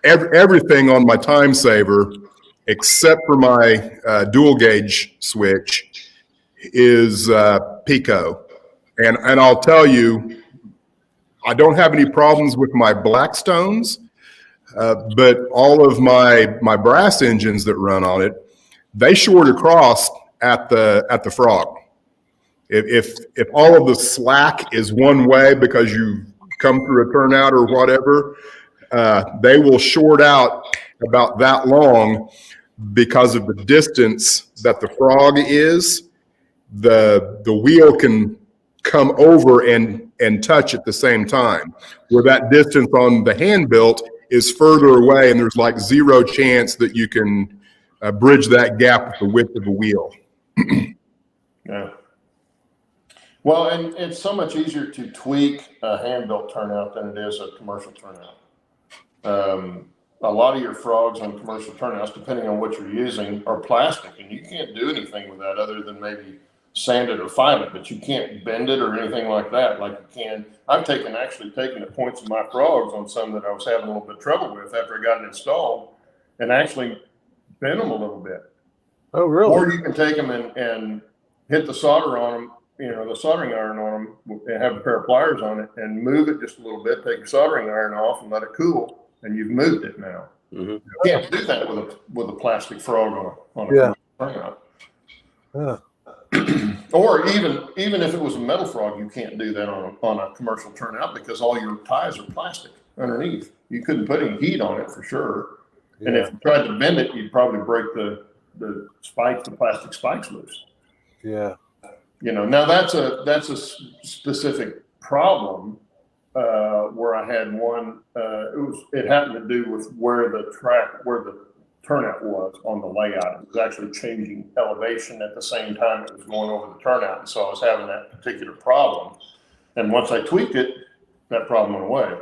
everything on my time saver except for my dual gauge switch is Pico. And I'll tell you, I don't have any problems with my Blackstones, but all of my brass engines that run on it, they short across at the frog. If all of the slack is one way because you come through a turnout or whatever, they will short out about that long because of the distance that the frog is. The wheel can come over and touch at the same time, where that distance on the hand built is further away, and there's like zero chance that you can bridge that gap with the width of the wheel. Yeah. Well, and it's so much easier to tweak a hand-built turnout than it is a commercial turnout. A lot of your frogs on commercial turnouts, depending on what you're using, are plastic, and you can't do anything with that other than maybe sand it or five it, but you can't bend it or anything like that like you can. I've actually taken the points of my frogs on some that I was having a little bit of trouble with after I got it installed and actually bend them a little bit. Oh, really? Or you can take them and hit the solder on them, the soldering iron on them, and have a pair of pliers on it and move it just a little bit, take your soldering iron off and let it cool, and you've moved it now. Mm-hmm. You can't do that with a plastic frog on a Yeah. turnout. Yeah. Or even if it was a metal frog, you can't do that on a commercial turnout because all your ties are plastic underneath. You couldn't put any heat on it for sure. Yeah. And if you tried to bend it, you'd probably break the plastic spikes loose. Yeah. Now that's a specific problem where I had one. It happened to do with where the turnout was on the layout. It was actually changing elevation at the same time it was going over the turnout, and so I was having that particular problem. And once I tweaked it, that problem went away.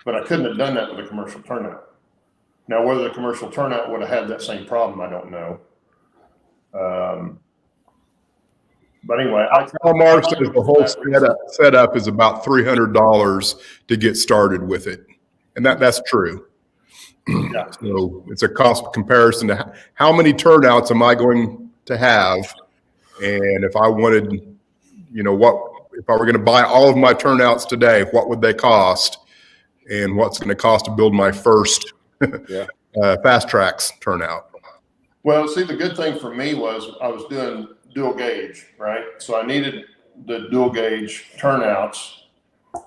But I couldn't have done that with a commercial turnout. Now, whether the commercial turnout would have had that same problem, I don't know. But anyway, Almar says the whole setup is about $300 to get started with it, and that's true. Yeah. So it's a cost comparison to how many turnouts am I going to have, and if I wanted, if I were going to buy all of my turnouts today, what would they cost, and what's going to cost to build my first Fast Tracks turnout. Well, see, the good thing for me was I was doing dual gauge, right? So I needed the dual gauge turnouts,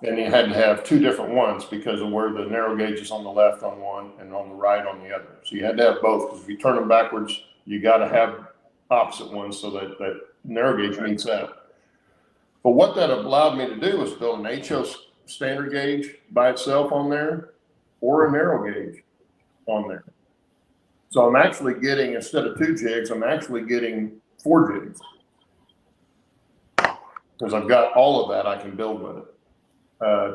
and you had to have two different ones because of where the narrow gauge is on the left on one and on the right on the other. So you had to have both, because if you turn them backwards, you got to have opposite ones so that narrow gauge meets that. But what that allowed me to do was build an HO standard gauge by itself on there, or a narrow gauge on there. So I'm actually getting, instead of 2 jigs, I'm actually getting 4 jigs. Because I've got all of that I can build with it.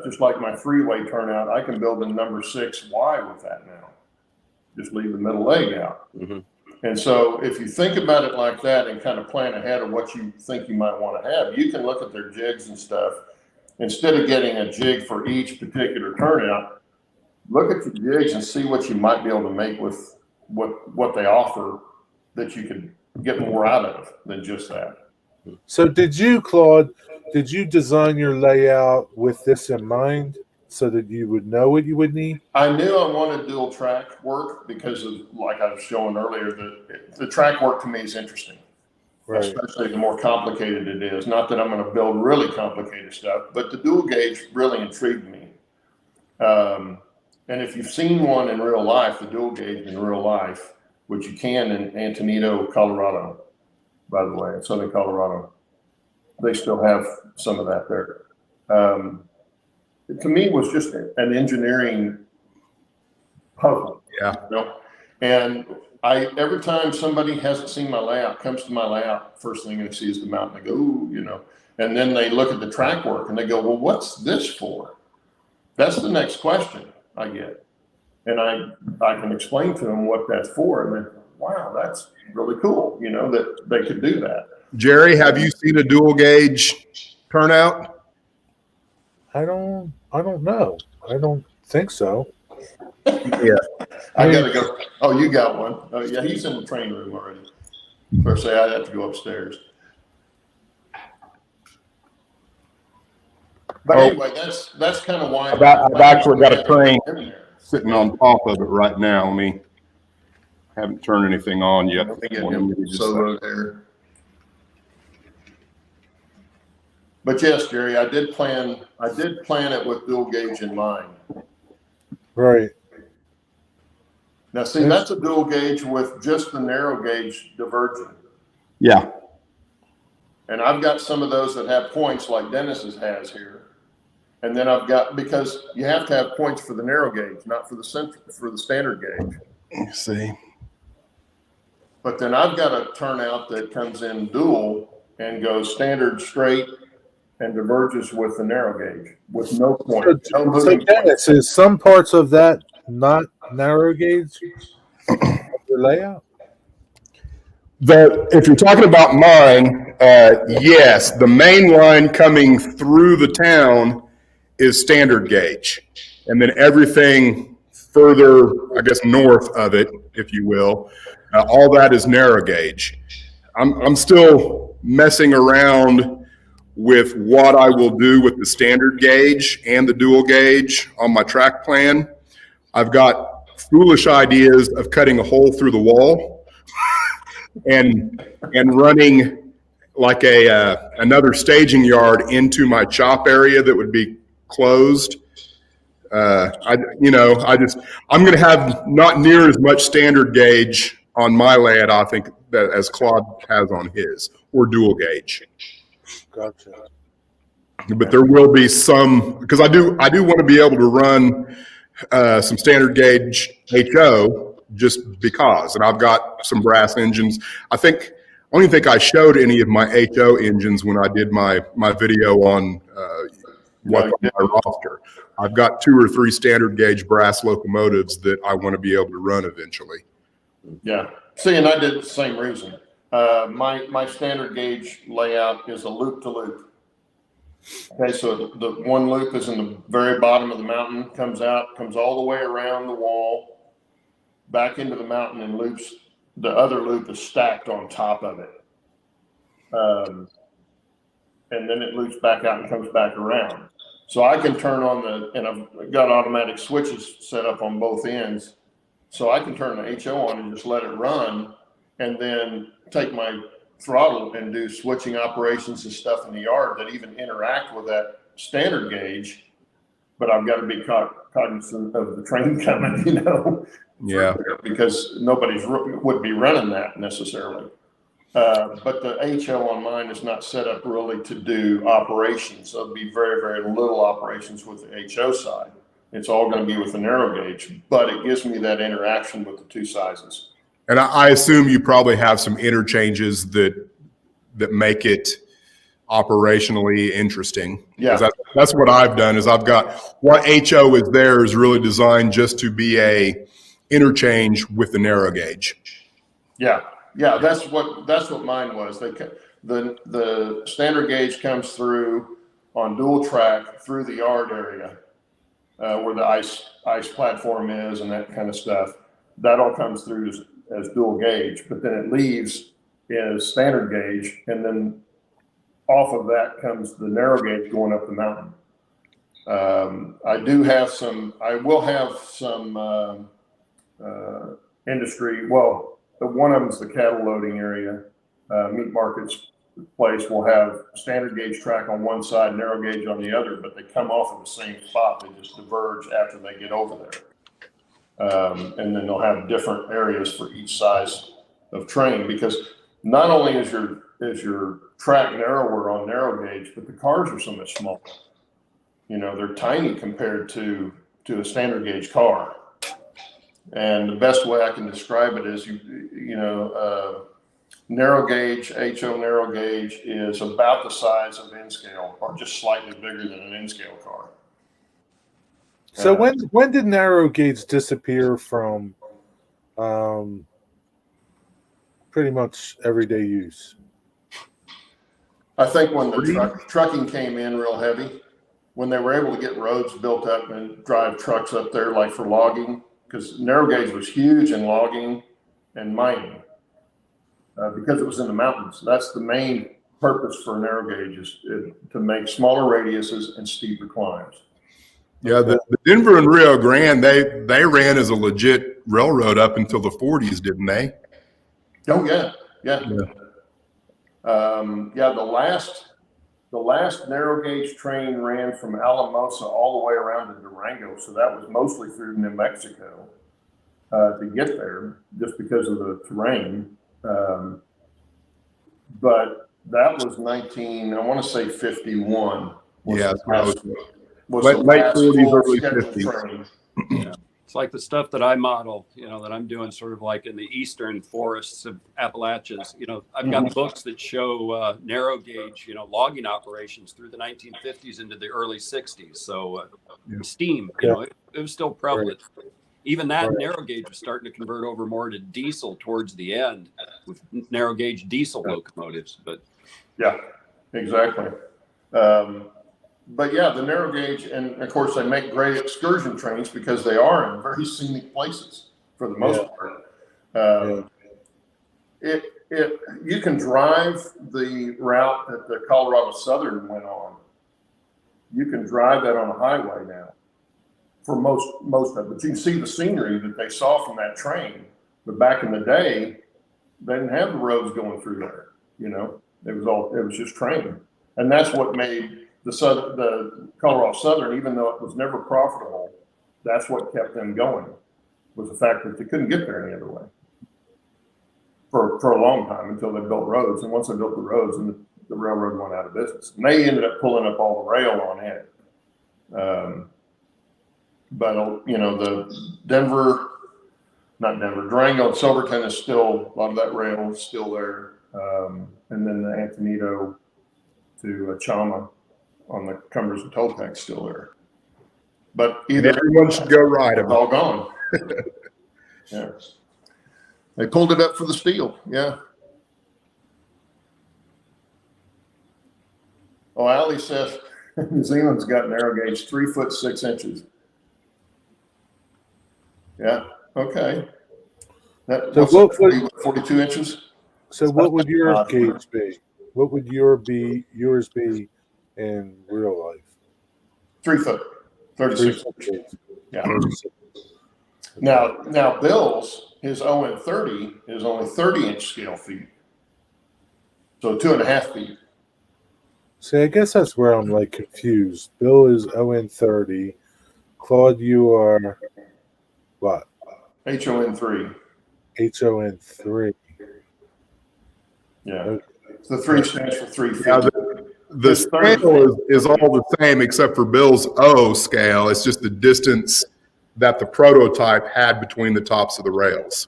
Just like my 3-way turnout, I can build a number 6Y with that now. Just leave the middle leg out. Mm-hmm. And so if you think about it like that and kind of plan ahead of what you think you might want to have, you can look at their jigs and stuff. Instead of getting a jig for each particular turnout, look at your jigs and see what you might be able to make with what they offer that you could get more out of than just that. So did you, Claude, design your layout with this in mind so that you would know what you would need? I knew I wanted dual track work because of, like I was showing earlier, the track work to me is interesting. Right. Especially the more complicated it is. Not that I'm going to build really complicated stuff, but the dual gauge really intrigued me. And if you've seen one in real life, the dual gauge in real life, which you can in Antonito, Colorado, by the way, in Southern Colorado, they still have some of that there. To me, it was just an engineering puzzle. Yeah. And every time somebody hasn't seen my layout, comes to my layout, first thing they see is the mountain. They go, ooh, and then they look at the track work and they go, well, what's this for? That's the next question I get. And I can explain to them what that's for. And they go, wow, that's really cool, that they could do that. Jerry, have you seen a dual gauge turnout? I don't know. I don't think so. Yeah. I gotta go. Oh, you got one. Oh, yeah, he's in the training room already. First say I'd have to go upstairs. But anyway, that's kind of why I've actually got a train sitting on top of it right now. I haven't turned anything on yet. But yes, Jerry, I did plan it with dual gauge in mind. Right. Now, see, that's a dual gauge with just the narrow gauge diverging. Yeah. And I've got some of those that have points like Dennis's has here. And then because you have to have points for the narrow gauge, not for the standard gauge. Let's see. But then I've got a turnout that comes in dual and goes standard straight and diverges with the narrow gauge with no point. So Dennis, is some parts of that not narrow gauge of your layout? If you're talking about mine, yes, the main line coming through the town is standard gauge. And then everything further, I guess, north of it, if you will, all that is narrow gauge. I'm still messing around with what I will do with the standard gauge and the dual gauge on my track plan. I've got foolish ideas of cutting a hole through the wall and running like another staging yard into my chop area that would be closed. I'm going to have not near as much standard gauge on my layout, I think, that as Claude has on his, or dual gauge. Gotcha. But there will be some, because I do want to be able to run some standard gauge HO just because, and I've got some brass engines. I don't even think I showed any of my HO engines when I did my video on what's on my roster. I've got 2 or 3 standard gauge brass locomotives that I want to be able to run eventually. Yeah. See, and I did the same reason. My standard gauge layout is a loop to loop. Okay, so the one loop is in the very bottom of the mountain, comes all the way around the wall, back into the mountain, and loops. The other loop is stacked on top of it. And then it loops back out and comes back around. So I can turn on and I've got automatic switches set up on both ends. So I can turn the HO on and just let it run, and then take my throttle and do switching operations and stuff in the yard that even interact with that standard gauge. But I've got to be cognizant of the train coming, Yeah. Because nobody's would be running that necessarily. But the HO on mine is not set up really to do operations. So it'll be very, very little operations with the HO side. It's all going to be with the narrow gauge, but it gives me that interaction with the 2 sizes. And I assume you probably have some interchanges that make it operationally interesting. Yeah. That's what I've done is I've got what HO is there is really designed just to be a interchange with the narrow gauge. Yeah. Yeah. That's what mine was. The standard gauge comes through on dual track through the yard area, where the ice platform is and that kind of stuff. That all comes through as dual gauge, but then it leaves as standard gauge, and then off of that comes the narrow gauge going up the mountain. I will have some industry. Well, one of them is the cattle loading area. Meat markets place will have standard gauge track on one side, narrow gauge on the other, but they come off of the same spot. They just diverge after they get over there. And then they'll have different areas for each size of train, because not only is your track narrower on narrow gauge, but the cars are so much smaller. They're tiny compared to a standard gauge car. And the best way I can describe it is, narrow gauge, HO narrow gauge is about the size of N scale, or just slightly bigger than an N scale car. So when did narrow gauge disappear from pretty much everyday use? I think when the trucking came in real heavy, when they were able to get roads built up and drive trucks up there, like for logging, because narrow gauge was huge in logging and mining, because it was in the mountains. That's the main purpose for narrow gauge, is to make smaller radiuses and steeper climbs. Yeah, the Denver and Rio Grande, they ran as a legit railroad up until the 40s, didn't they? Oh yeah. The last narrow gauge train ran from Alamosa all the way around to Durango, so that was mostly through New Mexico to get there, just because of the terrain. But that was 51. Yeah, Was late the last 40s, full early scheduled 50s. train. Yeah. It's like the stuff that I model, that I'm doing sort of like in the eastern forests of Appalachians. I've got books that show narrow gauge, logging operations through the 1950s into the early 60s. So steam, it was still prevalent. Even that Right. narrow gauge was starting to convert over more to diesel towards the end with narrow gauge diesel locomotives. But Yeah, exactly. But yeah, the narrow gauge, and of course they make great excursion trains because they are in very scenic places for the most part. You can drive the route that the Colorado Southern went on. You can drive that on a highway now for most of it. But you can see the scenery that they saw from that train. But back in the day, they didn't have the roads going through there. It was just train, and that's what made the Colorado Southern, even though it was never profitable, that's what kept them going, was the fact that they couldn't get there any other way for a long time until they built roads. And once they built the roads, and the railroad went out of business, and they ended up pulling up all the rail on it. But the Durango and Silverton is still, a lot of that rail is still there. And then the Antonito to Chama on the Cumbers and Toltec still there. But either everyone should go ride it's them. all gone. Yeah. They pulled it up for the steel. Yeah. Oh, Allie says New Zealand's got narrow gauge 3 foot 6 inches. Yeah. Okay. That, So what's what that, 42 inches? So what would your gauge be? What would yours be in real life? 3 foot, 36 3 inches. foot. Yeah. Now Bill's, his ON30 is only 30-inch scale feet. So 2.5 feet. See, I guess that's where I'm like confused. Bill is ON30. Claude, you are what? HON3. HON3. Yeah. Okay. The 3 stands for 3 feet. Yeah, the scale is all the same except for Bill's O scale. It's just the distance that the prototype had between the tops of the rails.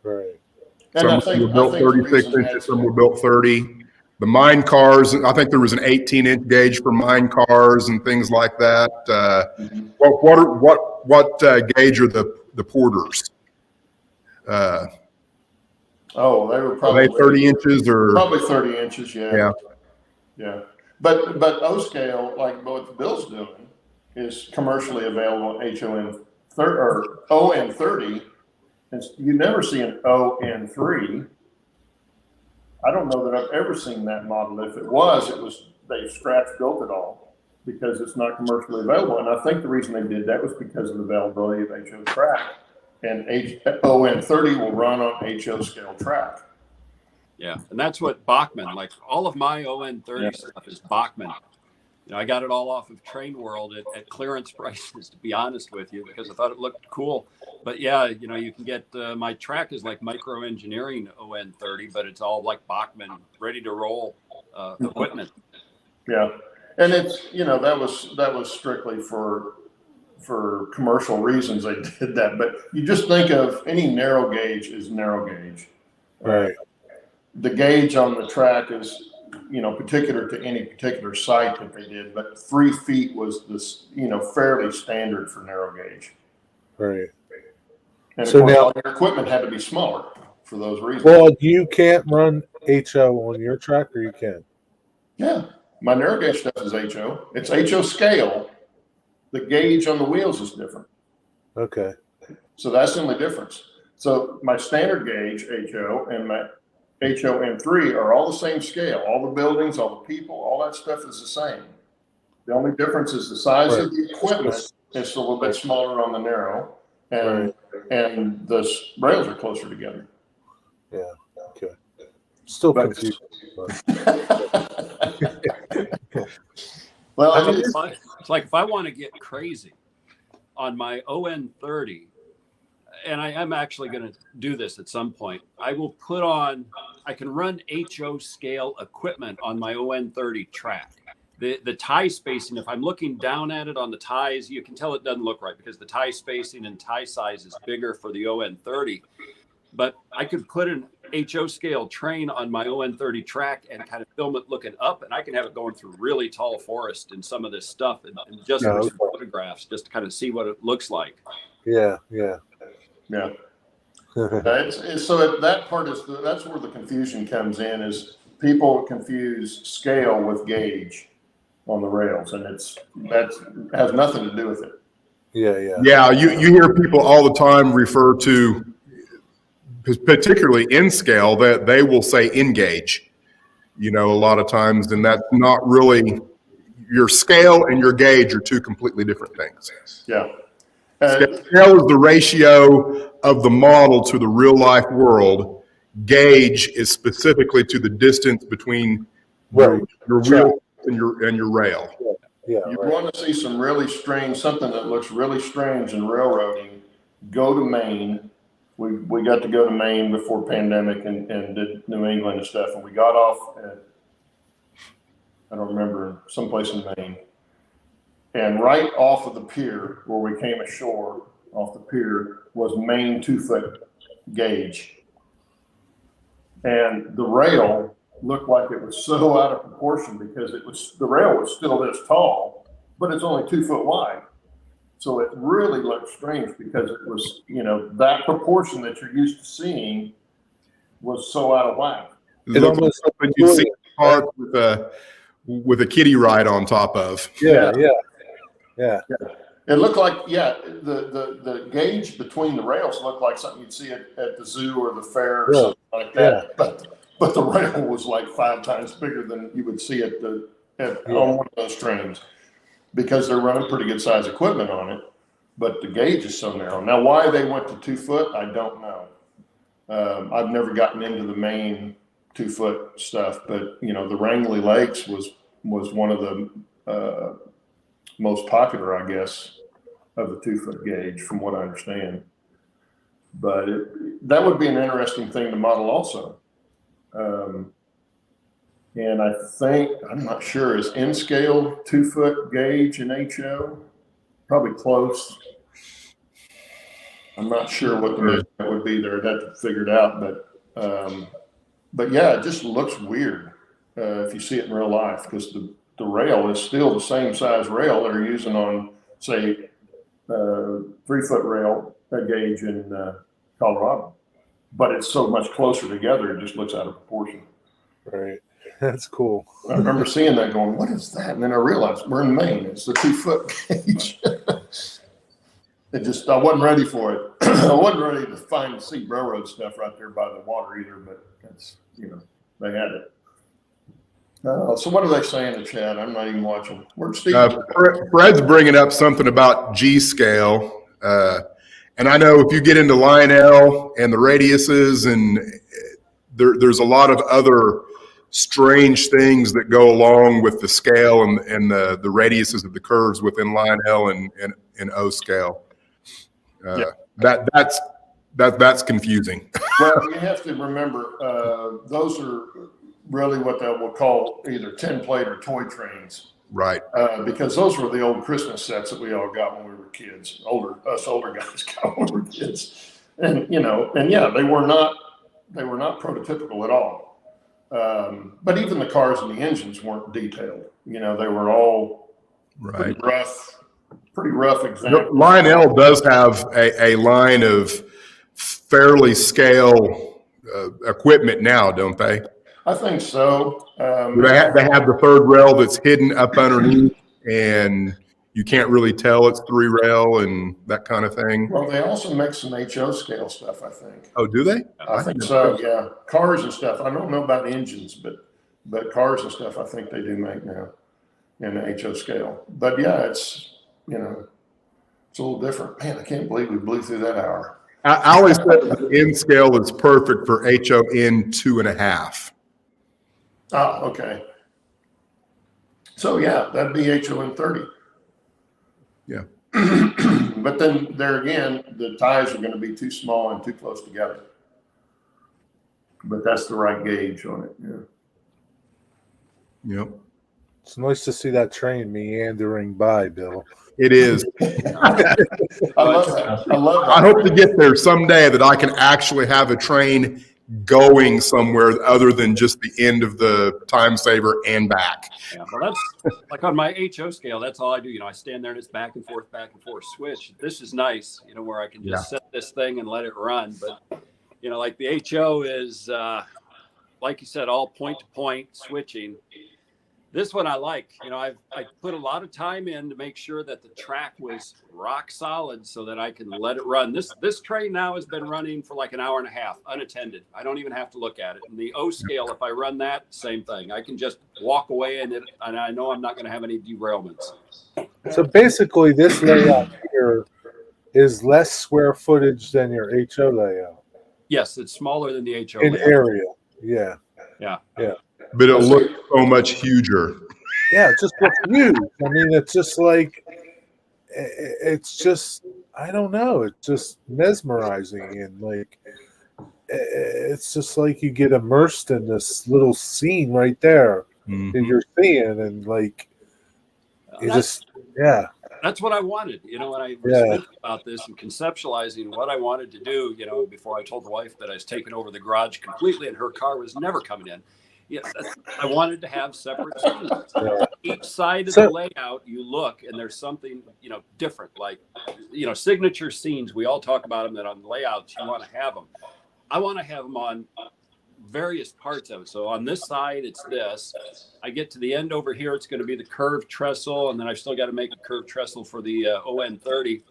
Right. And Some were built 36 inches, some were built 30. The mine cars, I think there was an 18-inch gauge for mine cars and things like that. What gauge are the porters? They were Are probably they 30 inches or? Probably 30 inches, Yeah. Yeah. But O scale, like what Bill's doing, is commercially available ON30. And you never see an ON3. I don't know that I've ever seen that model. If it was they scratch built it all because it's not commercially available. And I think the reason they did that was because of the availability of HO track. And ON30 will run on HO scale track. yeah, and that's what Bachmann, like all of my ON30 stuff is Bachmann. I got it all off of Train World at clearance prices, to be honest with you, because I thought it looked cool. But yeah, you can get my track is like Micro Engineering ON30, but it's all like Bachmann, ready to roll equipment. Yeah, and it's that was strictly for commercial reasons they did that. But you just think of any narrow gauge is narrow gauge. Right. The gauge on the track is particular to any particular site that they did, but 3 feet was this, fairly standard for narrow gauge. Right. And of So course, now, all your equipment had to be smaller for those reasons. well, you can't run HO on your track, or you can? Yeah, my narrow gauge stuff is HO. It's HO scale. The gauge on the wheels is different. Okay. So that's the only difference. So my standard gauge HO and my HON3 are all the same scale. All the buildings, all the people, all that stuff is the same. The only difference is the size of the equipment is a little bit smaller on the narrow, and the rails are closer together. Yeah. Okay. Still confused. Well, I mean, it's like if I want to get crazy on my ON30, and I'm actually going to do this at some point, I can run HO scale equipment on my ON30 track. The tie spacing, if I'm looking down at it on the ties, you can tell it doesn't look right because the tie spacing and tie size is bigger for the ON30. But I could put an HO scale train on my ON30 track and kind of film it looking up, and I can have it going through really tall forest and some of this stuff, and just for some photographs, just to kind of see what it looks like. Yeah. So that part that's where the confusion comes in, is people confuse scale with gauge on the rails, and that has nothing to do with it. Yeah, you hear people all the time refer to, particularly in scale, that they will say engage, a lot of times, and that's not really, your scale and your gauge are two completely different things. Yeah. Scale is the ratio of the model to the real life world. Gauge is specifically to the distance between your wheel and your rail. Yeah. You want to see something that looks really strange in railroading, go to Maine. We got to go to Maine before pandemic and did New England and stuff, and we got off at, I don't remember, someplace in Maine. And right off of the pier where we came ashore, off the pier, was Maine 2-foot gauge. And the rail looked like it was so out of proportion because the rail was still this tall, but it's only 2 foot wide. So it really looked strange because it was, that proportion that you're used to seeing was so out of whack. It almost like you see a car with a kiddie ride on top of. Yeah. It looked like, the gauge between the rails looked like something you'd see at the zoo or the fair or something like that. Yeah. But the rail was like 5 times bigger than you would see on one of those trains, because they're running pretty good size equipment on it, but the gauge is so narrow. Now, why they went to 2 foot, I don't know. I've never gotten into the main 2 foot stuff, but the Wrangley Lakes was one of the most popular, I guess, of the 2 foot gauge, from what I understand. But that would be an interesting thing to model also. And I think, I'm not sure, is N scale 2 foot gauge in HO? Probably close. I'm not sure what the measurement would be there. I'd have to figure it out. But yeah, it just looks weird if you see it in real life, because the rail is still the same size rail they're using on, say, 3 foot rail gauge in Colorado. But it's so much closer together, it just looks out of proportion. Right. That's cool. I remember seeing that going, what is that? And then I realized we're in Maine. It's the 2 foot gauge. I wasn't ready for it. I wasn't ready to see railroad stuff right there by the water either, but that's, they had it. So what are they saying in the chat? I'm not even watching. Where's Steve? Fred's bringing up something about G scale. And I know if you get into Lionel and the radiuses, and there's a lot of other strange things that go along with the scale and the radiuses of the curves within Lionel and O scale. That's confusing. Well, you have to remember, those are really what they will call either 10 plate or toy trains. Right. Because those were the old Christmas sets that we all got when we were kids. Us older guys got when we were kids. And they were not prototypical at all. But even the cars and the engines weren't detailed. They were all pretty rough examples. Lionel does have a line of fairly scale equipment now, don't they? I think so. They have the third rail that's hidden up underneath, and you can't really tell it's 3 rail and that kind of thing. Well, they also make some HO scale stuff, I think. Oh, do they? I think so, yeah. Cars and stuff. I don't know about engines, but cars and stuff, I think they do make now in the HO scale. But yeah, it's a little different. Man, I can't believe we blew through that hour. I always said the N scale is perfect for HON 2.5. Oh, okay. So yeah, that'd be HON 30. Yeah. But then there again, the ties are going to be too small and too close together. But that's the right gauge on it. Yeah. Yep. It's nice to see that train meandering by, Bill. It is. I love that. I hope to get there someday that I can actually have a train going somewhere other than just the end of the time saver and back. Yeah, well, that's like on my HO scale. That's all I do. I stand there and it's back and forth switch. This is nice, where I can just set this thing and let it run. But, like the HO is, like you said, all point to point switching. This one I like. I put a lot of time in to make sure that the track was rock solid so that I can let it run. This train now has been running for like an hour and a half, unattended. I don't even have to look at it. And the O scale, if I run that, same thing. I can just walk away and I know I'm not going to have any derailments. So basically, this layout here is less square footage than your HO layout. Yes, it's smaller than the HO in layout. area. Yeah. But it looks so much huger. Yeah, it just looks huge. I mean, it's just like, it's just, I don't know. It's just mesmerizing. And like, it's just like you get immersed in this little scene right there that you're seeing. And like, you just, That's what I wanted, when I was thinking about this and conceptualizing what I wanted to do, before I told the wife that I was taking over the garage completely and her car was never coming in. I wanted to have separate scenes. Each side of the layout, you look and there's something, different, like, signature scenes. We all talk about them, that on the layouts, you want to have them. I want to have them on various parts of it. So on this side, it's this. I get to the end over here, it's going to be the curved trestle, and then I've still got to make a curved trestle for the ON30.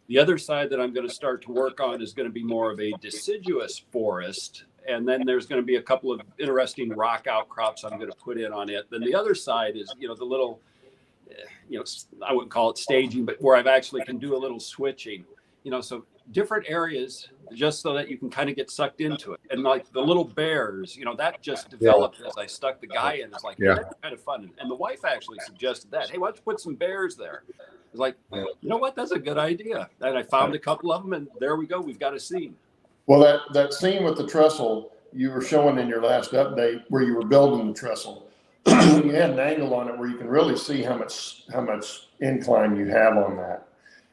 The other side that I'm going to start to work on is going to be more of a deciduous forest, and then there's going to be a couple of interesting rock outcrops I'm going to put in on it. Then the other side is, the little, I wouldn't call it staging, but where I've actually can do a little switching, so different areas, just so that you can kind of get sucked into it. And like the little bears, that just developed as I stuck the guy in. It's like, that's kind of fun. And the wife actually suggested that, hey, why don't you put some bears there? It's like, you know what? That's a good idea. And I found a couple of them, and there we go. We've got a scene. Well, that scene with the trestle you were showing in your last update, where you were building the trestle, you had an angle on it where you can really see how much incline you have on that.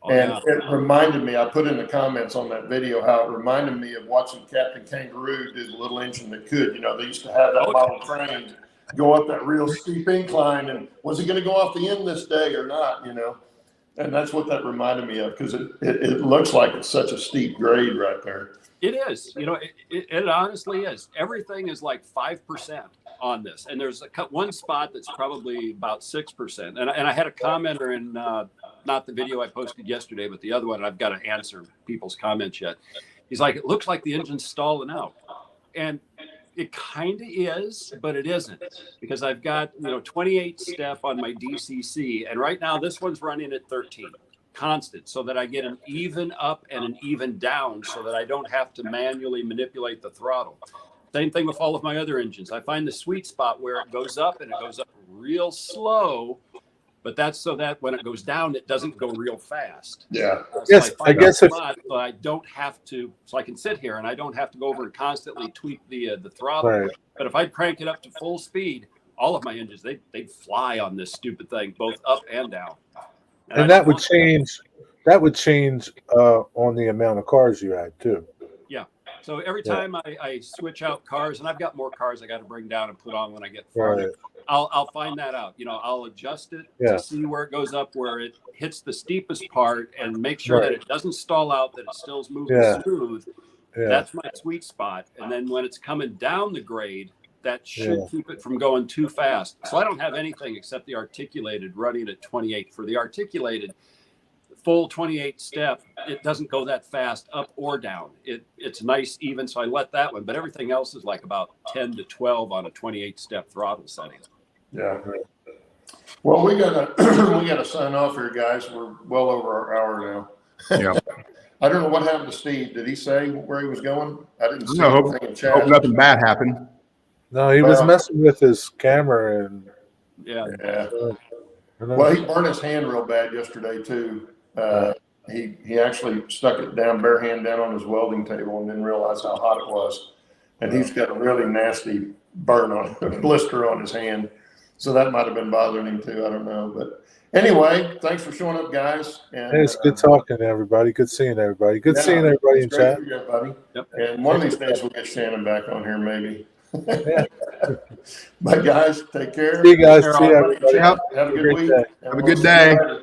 It reminded me, I put in the comments on that video how it reminded me of watching Captain Kangaroo do the little engine that could. They used to have that model train go up that real steep incline, and was he going to go off the end this day or not, And that's what that reminded me of, because it looks like it's such a steep grade right there. It is. It honestly is. Everything is like 5% on this. And there's one spot that's probably about 6%. And I had a commenter in, not the video I posted yesterday, but the other one. I've got to answer people's comments yet. He's like, it looks like the engine's stalling out. And it kind of is, but it isn't, because I've got, 28 step on my DCC. And right now this one's running at 13. Constant, so that I get an even up and an even down, so that I don't have to manually manipulate the throttle. Same thing with all of my other engines. I find the sweet spot where it goes up, and it goes up real slow, but that's so that when it goes down, it doesn't go real fast. Yeah. Yes, I guess so I don't have to, so I can sit here and I don't have to go over and constantly tweak the throttle. Right. But if I crank it up to full speed, all of my engines, they'd fly on this stupid thing, both up and down. And that would change. That would change on the amount of cars you had too. Yeah. So every time I switch out cars, and I've got more cars I got to bring down and put on when I get farther, I'll find that out. I'll adjust it to see where it goes up, where it hits the steepest part, and make sure that it doesn't stall out, that it still's moving smooth. Yeah. That's my sweet spot. And then when it's coming down the grade, that should keep it from going too fast. So I don't have anything except the articulated running at 28. For the articulated full 28 step, it doesn't go that fast up or down. It's nice even, so I let that one. But everything else is like about 10 to 12 on a 28 step throttle setting. Yeah. Well, we gotta sign off here, guys. We're well over our hour now. Yeah. I don't know what happened to Steve. Did he say where he was going? I didn't see anything in chat. Hope nothing bad happened. No, he was messing with his camera and Well, he burned his hand real bad yesterday too. He actually stuck it down bare hand down on his welding table and didn't realize how hot it was. And he's got a really nasty burn on blister on his hand. So that might have been bothering him too. I don't know. But anyway, thanks for showing up, guys. And Hey, it's good talking to everybody. Good seeing everybody. Good seeing everybody in it's great chat. to hear, buddy. Yep. And one of these days we'll get Shannon back on here, maybe. Yeah. But guys, take care. See you guys. Take care, See you, everybody. everybody. Have a good Great week. day. And Have a we'll good see you day. later.